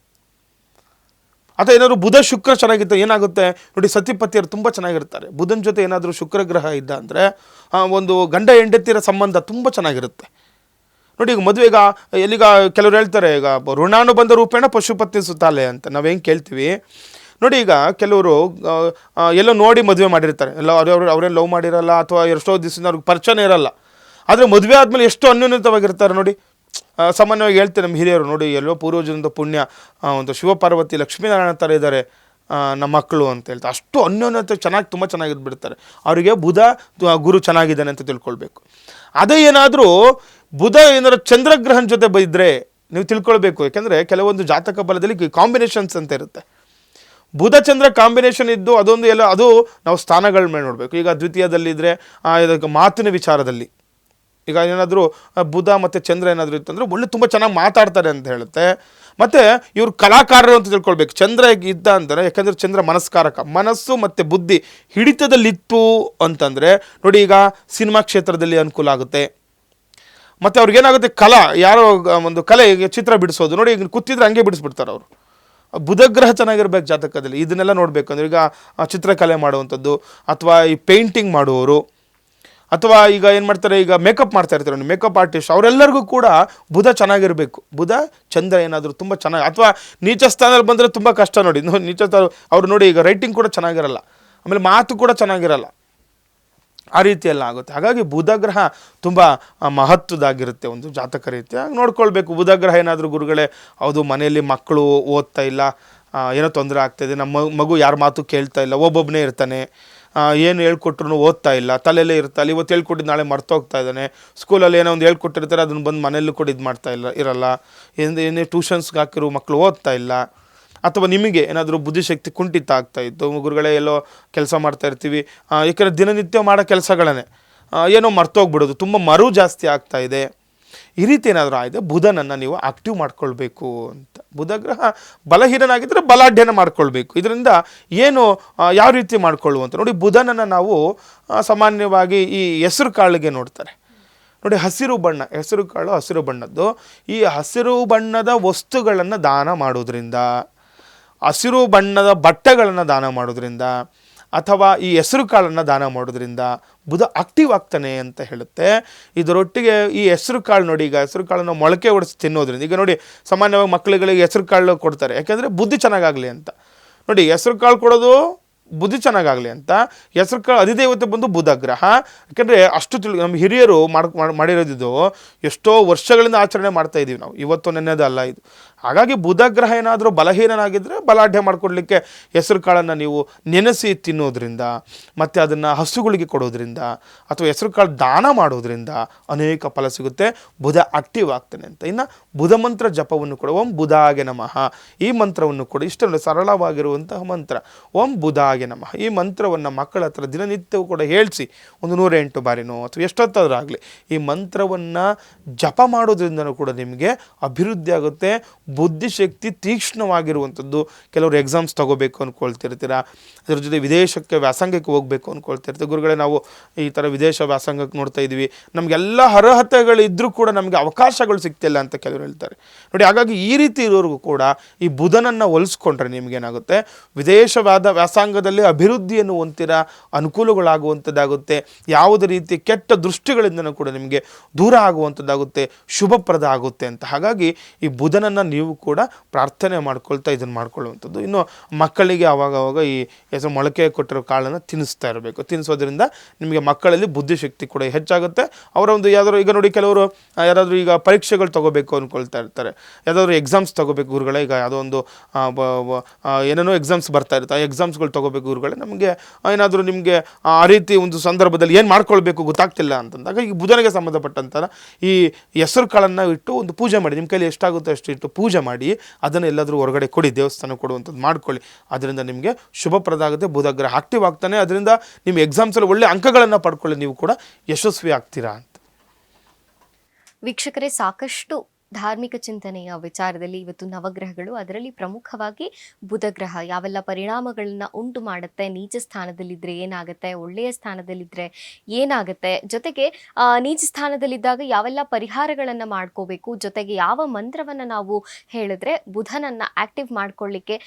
ಅಥವಾ ಏನಾದರೂ ಬುಧ ಶುಕ್ರ ಚೆನ್ನಾಗಿತ್ತು ಏನಾಗುತ್ತೆ ನೋಡಿ, ಸತಿಪತಿಯರು ತುಂಬ ಚೆನ್ನಾಗಿರ್ತಾರೆ. ಬುಧನ ಜೊತೆ ಏನಾದರೂ ಶುಕ್ರ ಗ್ರಹ ಇದ್ದ ಅಂದರೆ ಒಂದು ಗಂಡ ಹೆಂಡತಿರ ಸಂಬಂಧ ತುಂಬ ಚೆನ್ನಾಗಿರುತ್ತೆ ನೋಡಿ. ಈಗ ಮದುವೆಗ ಎಲ್ಲಿಗ ಕೆಲವರು ಹೇಳ್ತಾರೆ, ಈಗ ಋಣಾನುಬಂಧ ರೂಪೇಣ ಪಶುಪತ್ನಿ ಸುತ್ತಾಲೆ ಅಂತ ನಾವು ಹೆಂಗೆ ಕೇಳ್ತೀವಿ ನೋಡಿ. ಈಗ ಕೆಲವರು ಎಲ್ಲೋ ನೋಡಿ ಮದುವೆ ಮಾಡಿರ್ತಾರೆ, ಎಲ್ಲ ಅವ್ರೇನು ಲವ್ ಮಾಡಿರಲ್ಲ, ಅಥವಾ ಎಷ್ಟೋ ದಿವಸದಿಂದ ಅವ್ರಿಗೆ ಪರಿಚಯ ಇರಲ್ಲ. ಆದರೆ ಮದುವೆ ಆದಮೇಲೆ ಎಷ್ಟು ಅನ್ಯೋನ್ಯತವಾಗಿರ್ತಾರೆ ನೋಡಿ. ಸಾಮಾನ್ಯವಾಗಿ ಹೇಳ್ತಾರೆ ನಮ್ಮ ಹಿರಿಯರು ನೋಡಿ, ಎಲ್ಲೋ ಪೂರ್ವಜನದ ಪುಣ್ಯ, ಒಂದು ಶಿವಪಾರ್ವತಿ ಲಕ್ಷ್ಮೀನಾರಾಯಣ ಥರ ಇದ್ದಾರೆ ನಮ್ಮ ಮಕ್ಕಳು ಅಂತ ಹೇಳ್ತಾರೆ. ಅಷ್ಟು ಅನ್ಯೋನ್ಯತೆ ತುಂಬ ಚೆನ್ನಾಗಿದ್ಬಿಡ್ತಾರೆ. ಅವರಿಗೆ ಬುಧ ಗುರು ಚೆನ್ನಾಗಿದ್ದಾನೆ ಅಂತ ತಿಳ್ಕೊಳ್ಬೇಕು. ಅದೇ ಏನಾದರೂ ಬುಧ ಏನಾದ್ರು ಚಂದ್ರಗ್ರಹನ ಜೊತೆ ಬೈದರೆ ನೀವು ತಿಳ್ಕೊಳ್ಬೇಕು. ಯಾಕೆಂದರೆ ಕೆಲವೊಂದು ಜಾತಕ ಬಲದಲ್ಲಿ ಕಾಂಬಿನೇಷನ್ಸ್ ಅಂತ ಇರುತ್ತೆ. ಬುಧ ಚಂದ್ರ ಕಾಂಬಿನೇಷನ್ ಇದ್ದು ಅದೊಂದು ಅದು ನಾವು ಸ್ಥಾನಗಳ ಮೇಲೆ ನೋಡಬೇಕು. ಈಗ ದ್ವಿತೀಯದಲ್ಲಿದ್ದರೆ ಇದಕ್ಕೆ ಮಾತಿನ ವಿಚಾರದಲ್ಲಿ ಈಗ ಏನಾದರೂ ಬುಧ ಮತ್ತು ಚಂದ್ರ ಏನಾದರೂ ಇತ್ತಂದರೆ ಒಳ್ಳೆ ತುಂಬ ಚೆನ್ನಾಗಿ ಮಾತಾಡ್ತಾರೆ ಅಂತ ಹೇಳುತ್ತೆ. ಮತ್ತು ಇವರು ಕಲಾಕಾರರು ಅಂತ ತಿಳ್ಕೊಳ್ಬೇಕು. ಚಂದ್ರ ಇದ್ದ ಅಂದರೆ, ಯಾಕಂದರೆ ಚಂದ್ರ ಮನಸ್ಕಾರಕ, ಮನಸ್ಸು ಮತ್ತು ಬುದ್ಧಿ ಹಿಡಿತದಲ್ಲಿತ್ತು ಅಂತಂದರೆ ನೋಡಿ, ಈಗ ಸಿನಿಮಾ ಕ್ಷೇತ್ರದಲ್ಲಿ ಅನುಕೂಲ ಆಗುತ್ತೆ. ಮತ್ತು ಅವ್ರಿಗೇನಾಗುತ್ತೆ, ಯಾರೋ ಒಂದು ಕಲೆ, ಈಗ ಚಿತ್ರ ಬಿಡಿಸೋದು ನೋಡಿ, ಈಗ ಕೂತಿದ್ರೆ ಹಂಗೆ ಬಿಡಿಸ್ಬಿಡ್ತಾರೆ ಅವರು. ಬುಧಗ್ರಹ ಚೆನ್ನಾಗಿರ್ಬೇಕು ಜಾತಕದಲ್ಲಿ. ಇದನ್ನೆಲ್ಲ ನೋಡಬೇಕು ಅಂದರೆ ಈಗ ಚಿತ್ರಕಲೆ ಮಾಡುವಂಥದ್ದು, ಅಥವಾ ಈ ಪೇಂಟಿಂಗ್ ಮಾಡುವವರು, ಅಥವಾ ಈಗ ಏನು ಮಾಡ್ತಾರೆ, ಈಗ ಮೇಕಪ್ ಮಾಡ್ತಾ ಇರ್ತಾರೆ ನೋಡಿ, ಮೇಕಪ್ ಆರ್ಟಿಸ್ಟ್, ಅವರೆಲ್ಲರಿಗೂ ಕೂಡ ಬುಧ ಚೆನ್ನಾಗಿರಬೇಕು. ಬುಧ ಚಂದ್ರ ಏನಾದರೂ ತುಂಬ ಚೆನ್ನಾಗಿ, ಅಥವಾ ನೀಚ ಸ್ಥಾನದಲ್ಲಿ ಬಂದರೆ ತುಂಬ ಕಷ್ಟ ನೋಡಿ. ನೀಚ ಸ್ಥಾನ ಅವ್ರು ನೋಡಿ, ಈಗ ರೈಟಿಂಗ್ ಕೂಡ ಚೆನ್ನಾಗಿರಲ್ಲ, ಆಮೇಲೆ ಮಾತು ಕೂಡ ಚೆನ್ನಾಗಿರಲ್ಲ, ಆ ರೀತಿಯೆಲ್ಲ ಆಗುತ್ತೆ. ಹಾಗಾಗಿ ಬುಧಗ್ರಹ ತುಂಬ ಮಹತ್ವದಾಗಿರುತ್ತೆ ಒಂದು ಜಾತಕ ರೀತಿ. ಹಾಗೆ ನೋಡ್ಕೊಳ್ಬೇಕು. ಬುಧಗ್ರಹ ಏನಾದರೂ ಗುರುಗಳೇ, ಹೌದು ಮನೆಯಲ್ಲಿ ಮಕ್ಕಳು ಓದ್ತಾ ಇಲ್ಲ, ಏನೋ ತೊಂದರೆ ಆಗ್ತಾಯಿದೆ, ನಮ್ಮ ಮಗು ಯಾರ ಮಾತು ಕೇಳ್ತಾ ಇಲ್ಲ, ಒಬ್ಬೊಬ್ಬನೇ ಇರ್ತಾನೆ, ಏನು ಹೇಳ್ಕೊಟ್ರು ಓದ್ತಾ ಇಲ್ಲ, ತಲೆಯಲ್ಲೇ ಇರ್ತಾಯಿಲ್ಲ, ಇವತ್ತು ಹೇಳ್ಕೊಟ್ಟಿದ್ದು ನಾಳೆ ಮರ್ತೋಗ್ತಾ ಇದ್ದಾನೆ, ಸ್ಕೂಲಲ್ಲಿ ಏನೋ ಒಂದು ಹೇಳ್ಕೊಟ್ಟಿರ್ತಾರೆ ಅದನ್ನು ಬಂದು ಮನೆಯಲ್ಲೂ ಕೂಡ ಇದು ಇರಲ್ಲ, ಏನೇ ಟ್ಯೂಷನ್ಸ್ಗೆ ಹಾಕಿರೋ ಮಕ್ಕಳು ಓದ್ತಾ ಇಲ್ಲ, ಅಥವಾ ನಿಮಗೆ ಏನಾದರೂ ಬುದ್ಧಿಶಕ್ತಿ ಕುಂಠಿತ ಆಗ್ತಾಯಿತ್ತು, ಗುರುಗಳೇ ಎಲ್ಲೋ ಕೆಲಸ ಮಾಡ್ತಾ ಇರ್ತೀವಿ, ಏಕೆಂದರೆ ದಿನನಿತ್ಯ ಮಾಡೋ ಕೆಲಸಗಳನ್ನೇ ಏನೋ ಮರ್ತೋಗ್ಬಿಡೋದು, ತುಂಬ ಮರು ಜಾಸ್ತಿ ಆಗ್ತಾಯಿದೆ, ಈ ರೀತಿ ಏನಾದರೂ ಆಗಿದೆ, ಬುಧನನ್ನು ನೀವು ಆಕ್ಟಿವ್ ಮಾಡ್ಕೊಳ್ಬೇಕು ಅಂತ. ಬುಧಗ್ರಹ ಬಲಹೀನನಾಗಿದ್ದರೆ ಬಲಾಢ್ಯನ ಮಾಡ್ಕೊಳ್ಬೇಕು. ಇದರಿಂದ ಏನು ಯಾವ ರೀತಿ ಮಾಡ್ಕೊಳ್ಳುವಂತ ನೋಡಿ, ಬುಧನನ್ನು ನಾವು ಸಾಮಾನ್ಯವಾಗಿ ಈ ಹೆಸರು ಕಾಳಿಗೆ ನೋಡ್ತಾರೆ ನೋಡಿ. ಹಸಿರು ಬಣ್ಣ, ಹೆಸರು ಕಾಳು ಹಸಿರು ಬಣ್ಣದ್ದು. ಈ ಹಸಿರು ಬಣ್ಣದ ವಸ್ತುಗಳನ್ನು ದಾನ ಮಾಡೋದ್ರಿಂದ, ಹಸಿರು ಬಣ್ಣದ ಬಟ್ಟೆಗಳನ್ನು ದಾನ ಮಾಡೋದ್ರಿಂದ, ಅಥವಾ ಈ ಹೆಸರು ಕಾಳನ್ನು ದಾನ ಮಾಡೋದ್ರಿಂದ ಬುಧ ಆಕ್ಟಿವ್ ಆಗ್ತಾನೆ ಅಂತ ಹೇಳುತ್ತೆ. ಇದರೊಟ್ಟಿಗೆ ಈ ಹೆಸರು ಕಾಳು ನೋಡಿ, ಈಗ ಹೆಸರು ಕಾಳನ್ನು ಮೊಳಕೆ ಹೊಡೆಸಿ ತಿನ್ನೋದ್ರಿಂದ, ಈಗ ನೋಡಿ ಸಾಮಾನ್ಯವಾಗಿ ಮಕ್ಕಳುಗಳಿಗೆ ಹೆಸರು ಕಾಳು ಕೊಡ್ತಾರೆ, ಯಾಕೆಂದರೆ ಬುದ್ಧಿ ಚೆನ್ನಾಗಾಗಲಿ ಅಂತ. ನೋಡಿ, ಹೆಸರು ಕಾಳು ಕೊಡೋದು ಬುದ್ಧಿ ಚೆನ್ನಾಗಾಗಲಿ ಅಂತ. ಹೆಸರು ಕಾಳು ಅಧಿದೇವತೆ ಬಂದು ಬುಧಗ್ರಹ. ಯಾಕೆಂದರೆ ಅಷ್ಟು ನಮ್ಮ ಹಿರಿಯರು ಮಾಡಿರೋದಿದ್ದು ಎಷ್ಟೋ ವರ್ಷಗಳಿಂದ ಆಚರಣೆ ಮಾಡ್ತಾ ಇದ್ದೀವಿ ನಾವು, ಇವತ್ತು ನೆನ್ನೆದಲ್ಲ ಇದು. ಹಾಗಾಗಿ ಬುಧಗ್ರಹ ಏನಾದರೂ ಬಲಹೀನನಾಗಿದ್ದರೆ ಬಲಾಢ್ಯ ಮಾಡಿಕೊಡ್ಲಿಕ್ಕೆ ಹೆಸರು ಕಾಳನ್ನು ನೀವು ನೆನೆಸಿ ತಿನ್ನೋದ್ರಿಂದ, ಮತ್ತು ಅದನ್ನು ಹಸುಗಳಿಗೆ ಕೊಡೋದ್ರಿಂದ, ಅಥವಾ ಹೆಸರು ಕಾಳು ದಾನ ಮಾಡೋದ್ರಿಂದ ಅನೇಕ ಫಲ ಸಿಗುತ್ತೆ. ಬುಧ ಆಕ್ಟಿವ್ ಆಗ್ತಾನೆ ಅಂತ. ಇನ್ನು ಬುಧ ಮಂತ್ರ ಜಪವನ್ನು ಕೂಡ, ಓಂ ಬುಧಾಗೆ ನಮಃ, ಈ ಮಂತ್ರವನ್ನು ಕೂಡ ಇಷ್ಟೊಂದು ಸರಳವಾಗಿರುವಂತಹ ಮಂತ್ರ, ಓಂ ಬುಧಾಗೆ ನಮಃ. ಈ ಮಂತ್ರವನ್ನು ಮಕ್ಕಳ ಹತ್ರ ದಿನನಿತ್ಯವೂ ಕೂಡ ಹೇಳಿಸಿ, ಒಂದು 108 ಬಾರಿನೋ ಅಥವಾ ಎಷ್ಟೊತ್ತಾದರೂ ಆಗಲಿ ಈ ಮಂತ್ರವನ್ನು ಜಪ ಮಾಡೋದ್ರಿಂದನೂ ಕೂಡ ನಿಮಗೆ ಅಭಿವೃದ್ಧಿ ಆಗುತ್ತೆ. ಬುದ್ಧಿಶಕ್ತಿ ತೀಕ್ಷ್ಣವಾಗಿರುವಂಥದ್ದು. ಕೆಲವರು ಎಕ್ಸಾಮ್ಸ್ ತೊಗೋಬೇಕು ಅಂದ್ಕೊಳ್ತಿರ್ತೀರ, ಅದ್ರ ಜೊತೆ ವಿದೇಶಕ್ಕೆ ವ್ಯಾಸಂಗಕ್ಕೆ ಹೋಗಬೇಕು ಅಂದ್ಕೊಳ್ತಿರ್ತೀವಿ. ಗುರುಗಳೇ, ನಾವು ಈ ಥರ ವಿದೇಶ ವ್ಯಾಸಂಗಕ್ಕೆ ನೋಡ್ತಾ ಇದ್ದೀವಿ, ನಮಗೆಲ್ಲ ಅರ್ಹತೆಗಳಿದ್ದರೂ ಕೂಡ ನಮಗೆ ಅವಕಾಶಗಳು ಸಿಗ್ತಿಲ್ಲ ಅಂತ ಕೆಲವರು ಹೇಳ್ತಾರೆ ನೋಡಿ. ಹಾಗಾಗಿ ಈ ರೀತಿ ಇರೋರಿಗೂ ಕೂಡ ಈ ಬುಧನನ್ನು ಹೋಲಿಸ್ಕೊಂಡ್ರೆ ನಿಮಗೇನಾಗುತ್ತೆ, ವಿದೇಶವಾದ ವ್ಯಾಸಂಗದಲ್ಲಿ ಅಭಿವೃದ್ಧಿಯನ್ನು ಹೊಂದಿರ ಅನುಕೂಲಗಳಾಗುವಂಥದ್ದಾಗುತ್ತೆ. ಯಾವುದೇ ರೀತಿ ಕೆಟ್ಟ ದೃಷ್ಟಿಗಳಿಂದನೂ ಕೂಡ ನಿಮಗೆ ದೂರ ಆಗುವಂಥದ್ದಾಗುತ್ತೆ, ಶುಭಪ್ರದ ಆಗುತ್ತೆ ಅಂತ. ಹಾಗಾಗಿ ಈ ಬುಧನನ್ನು ನೀವು ಕೂಡ ಪ್ರಾರ್ಥನೆ ಮಾಡ್ಕೊಳ್ತಾ ಇದನ್ನು ಮಾಡ್ಕೊಳ್ಳುವಂಥದ್ದು. ಇನ್ನು ಮಕ್ಕಳಿಗೆ ಆವಾಗ ಈ ಹೆಸರು ಮೊಳಕೆ ಕೊಟ್ಟಿರೋ ಕಾಳನ್ನು ತಿನ್ನಿಸ್ತಾ ಇರಬೇಕು. ತಿನ್ನಿಸೋದ್ರಿಂದ ನಿಮಗೆ ಮಕ್ಕಳಲ್ಲಿ ಬುದ್ಧಿಶಕ್ತಿ ಕೂಡ ಹೆಚ್ಚಾಗುತ್ತೆ. ಅವರ ಒಂದು ಯಾವ್ದಾದ್ರು, ಈಗ ನೋಡಿ ಕೆಲವರು ಯಾರಾದರೂ ಈಗ ಪರೀಕ್ಷೆಗಳು ತೊಗೋಬೇಕು ಅಂದ್ಕೊಳ್ತಾ ಇರ್ತಾರೆ, ಯಾವುದಾದ್ರು ಎಕ್ಸಾಮ್ಸ್ ತೊಗೋಬೇಕು ಗುರುಗಳೇ, ಈಗ ಯಾವುದೋ ಒಂದು ಏನೇನೋ ಎಕ್ಸಾಮ್ಸ್ ಬರ್ತಾ ಇರುತ್ತೆ, ಆ ಎಕ್ಸಾಮ್ಸ್ಗಳು ತೊಗೋಬೇಕು ಗುರುಗಳೇ, ನಮಗೆ ಏನಾದರೂ ನಿಮಗೆ ಆ ರೀತಿ ಒಂದು ಸಂದರ್ಭದಲ್ಲಿ ಏನು ಮಾಡ್ಕೊಳ್ಬೇಕು ಗೊತ್ತಾಗ್ತಿಲ್ಲ ಅಂತಂದಾಗ ಈಗ ಬುಧನಿಗೆ ಸಂಬಂಧಪಟ್ಟಂಥ ಈ ಹೆಸರು ಕಾಳನ್ನು ಇಟ್ಟು ಒಂದು ಪೂಜೆ ಮಾಡಿ, ನಿಮ್ಮ ಕೈಲಿ ಎಷ್ಟಾಗುತ್ತೆ ಅಷ್ಟು ಇಟ್ಟು ಪೂಜೆ ಮಾಡಿ ಅದನ್ನು ಎಲ್ಲಾದರೂ ಹೊರಗಡೆ ಕೊಡಿ, ದೇವಸ್ಥಾನ ಕೊಡುವಂಥದ್ದು ಮಾಡ್ಕೊಳ್ಳಿ. ಅದರಿಂದ ನಿಮಗೆ ಶುಭಪ್ರದ ಆಗುತ್ತೆ. ಬುಧಗ್ರಹ ಆಕ್ಟಿವ್ ಆಗ್ತಾನೆ. ಅದರಿಂದ ನಿಮ್ಮ ಎಕ್ಸಾಮ್ಸಲ್ಲಿ ಒಳ್ಳೆ ಅಂಕಗಳನ್ನು ಪಡ್ಕೊಳ್ಳಿ, ನೀವು ಕೂಡ ಯಶಸ್ವಿ ಆಗ್ತೀರಾ ಅಂತ. ವೀಕ್ಷಕರೇ, ಸಾಕಷ್ಟು ಧಾರ್ಮಿಕ ಚಿಂತನೆಯ ವಿಚಾರದಲ್ಲಿ ಇವತ್ತು ನವಗ್ರಹಗಳು, ಅದರಲ್ಲಿ ಪ್ರಮುಖವಾಗಿ ಬುಧಗ್ರಹ ಯಾವೆಲ್ಲ ಪರಿಣಾಮಗಳನ್ನ ಉಂಟು ಮಾಡುತ್ತೆ, ನೀಚ ಸ್ಥಾನದಲ್ಲಿದ್ದರೆ ಏನಾಗುತ್ತೆ, ಒಳ್ಳೆಯ ಸ್ಥಾನದಲ್ಲಿದ್ದರೆ ಏನಾಗುತ್ತೆ, ಜೊತೆಗೆ ನೀಚ ಸ್ಥಾನದಲ್ಲಿದ್ದಾಗ ಯಾವೆಲ್ಲ ಪರಿಹಾರಗಳನ್ನು ಮಾಡ್ಕೋಬೇಕು, ಜೊತೆಗೆ ಯಾವ ಮಂತ್ರವನ್ನು ನಾವು ಹೇಳಿದ್ರೆ ಬುಧನನ್ನು ಆಕ್ಟಿವ್ ಮಾಡ್ಕೊಳ್ಳಿಕ್ಕೆ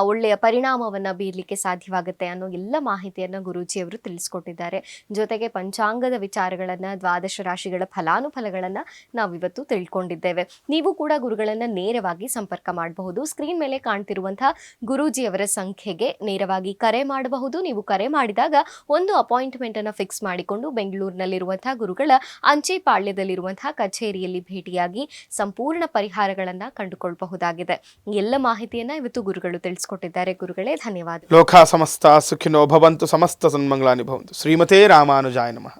ಒಳ್ಳೆಯ ಪರಿಣಾಮವನ್ನು ಬೀರಲಿಕ್ಕೆ ಸಾಧ್ಯವಾಗುತ್ತೆ ಅನ್ನೋ ಎಲ್ಲ ಮಾಹಿತಿಯನ್ನು ಗುರೂಜಿಯವರು ತಿಳಿಸ್ಕೊಟ್ಟಿದ್ದಾರೆ. ಜೊತೆಗೆ ಪಂಚಾಂಗದ ವಿಚಾರಗಳನ್ನು, ದ್ವಾದಶ ರಾಶಿಗಳ ಫಲಾನುಫಲಗಳನ್ನು ನಾವಿವತ್ತು ತಿಳ್ಕೊಂಡಿದ್ದೇವೆ. ನೀವು ಕೂಡ ಗುರುಗಳನ್ನು ನೇರವಾಗಿ ಸಂಪರ್ಕ ಮಾಡಬಹುದು. ಸ್ಕ್ರೀನ್ ಮೇಲೆ ಕಾಣ್ತಿರುವಂತಹ ಗುರೂಜಿಯವರ ಸಂಖ್ಯೆಗೆ ನೇರವಾಗಿ ಕರೆ ಮಾಡಬಹುದು. ನೀವು ಕರೆ ಮಾಡಿದಾಗ ಒಂದು ಅಪಾಯಿಂಟ್ಮೆಂಟ್ ಅನ್ನು ಫಿಕ್ಸ್ ಮಾಡಿಕೊಂಡು ಬೆಂಗಳೂರಿನಲ್ಲಿರುವಂತಹ ಗುರುಗಳ ಅಂಚೆ ಪಾಳ್ಯದಲ್ಲಿರುವಂತಹ ಕಚೇರಿಯಲ್ಲಿ ಭೇಟಿಯಾಗಿ ಸಂಪೂರ್ಣ ಪರಿಹಾರಗಳನ್ನು ಕಂಡುಕೊಳ್ಳಬಹುದಾಗಿದೆ. ಎಲ್ಲ ಮಾಹಿತಿಯನ್ನ ಇವತ್ತು ಗುರುಗಳು ತಿಳಿಸ್ಕೊಟ್ಟಿದ್ದಾರೆ. ಗುರುಗಳೇ, ಧನ್ಯವಾದ. ಲೋಕ ಸಮಸ್ತ ಸುಖಿನೋ ಭವಂತು, ಸಮಸ್ತ ಸನ್ಮಂಗಳಾನಿ ಭವಂತು. ಶ್ರೀಮತೇ ರಾಮಾನುಜಾಯ ನಮಃ.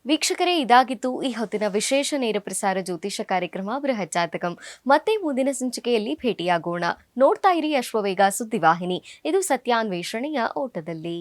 ವೀಕ್ಷಕರೇ, ಇದಾಗಿತ್ತು ಈ ಹೊತ್ತಿನ ವಿಶೇಷ ನೇರ ಪ್ರಸಾರ ಜ್ಯೋತಿಷ ಕಾರ್ಯಕ್ರಮ ಬೃಹತ್ ಜಾತಕಂ. ಮತ್ತೆ ಮುಂದಿನ ಸಂಚಿಕೆಯಲ್ಲಿ ಭೇಟಿಯಾಗೋಣ. ನೋಡ್ತಾ ಇರಿ ಅಶ್ವವೇಗ ಸುದ್ದಿವಾಹಿನಿ. ಇದು ಸತ್ಯಾನ್ವೇಷಣೆಯ ಓಟದಲ್ಲಿ.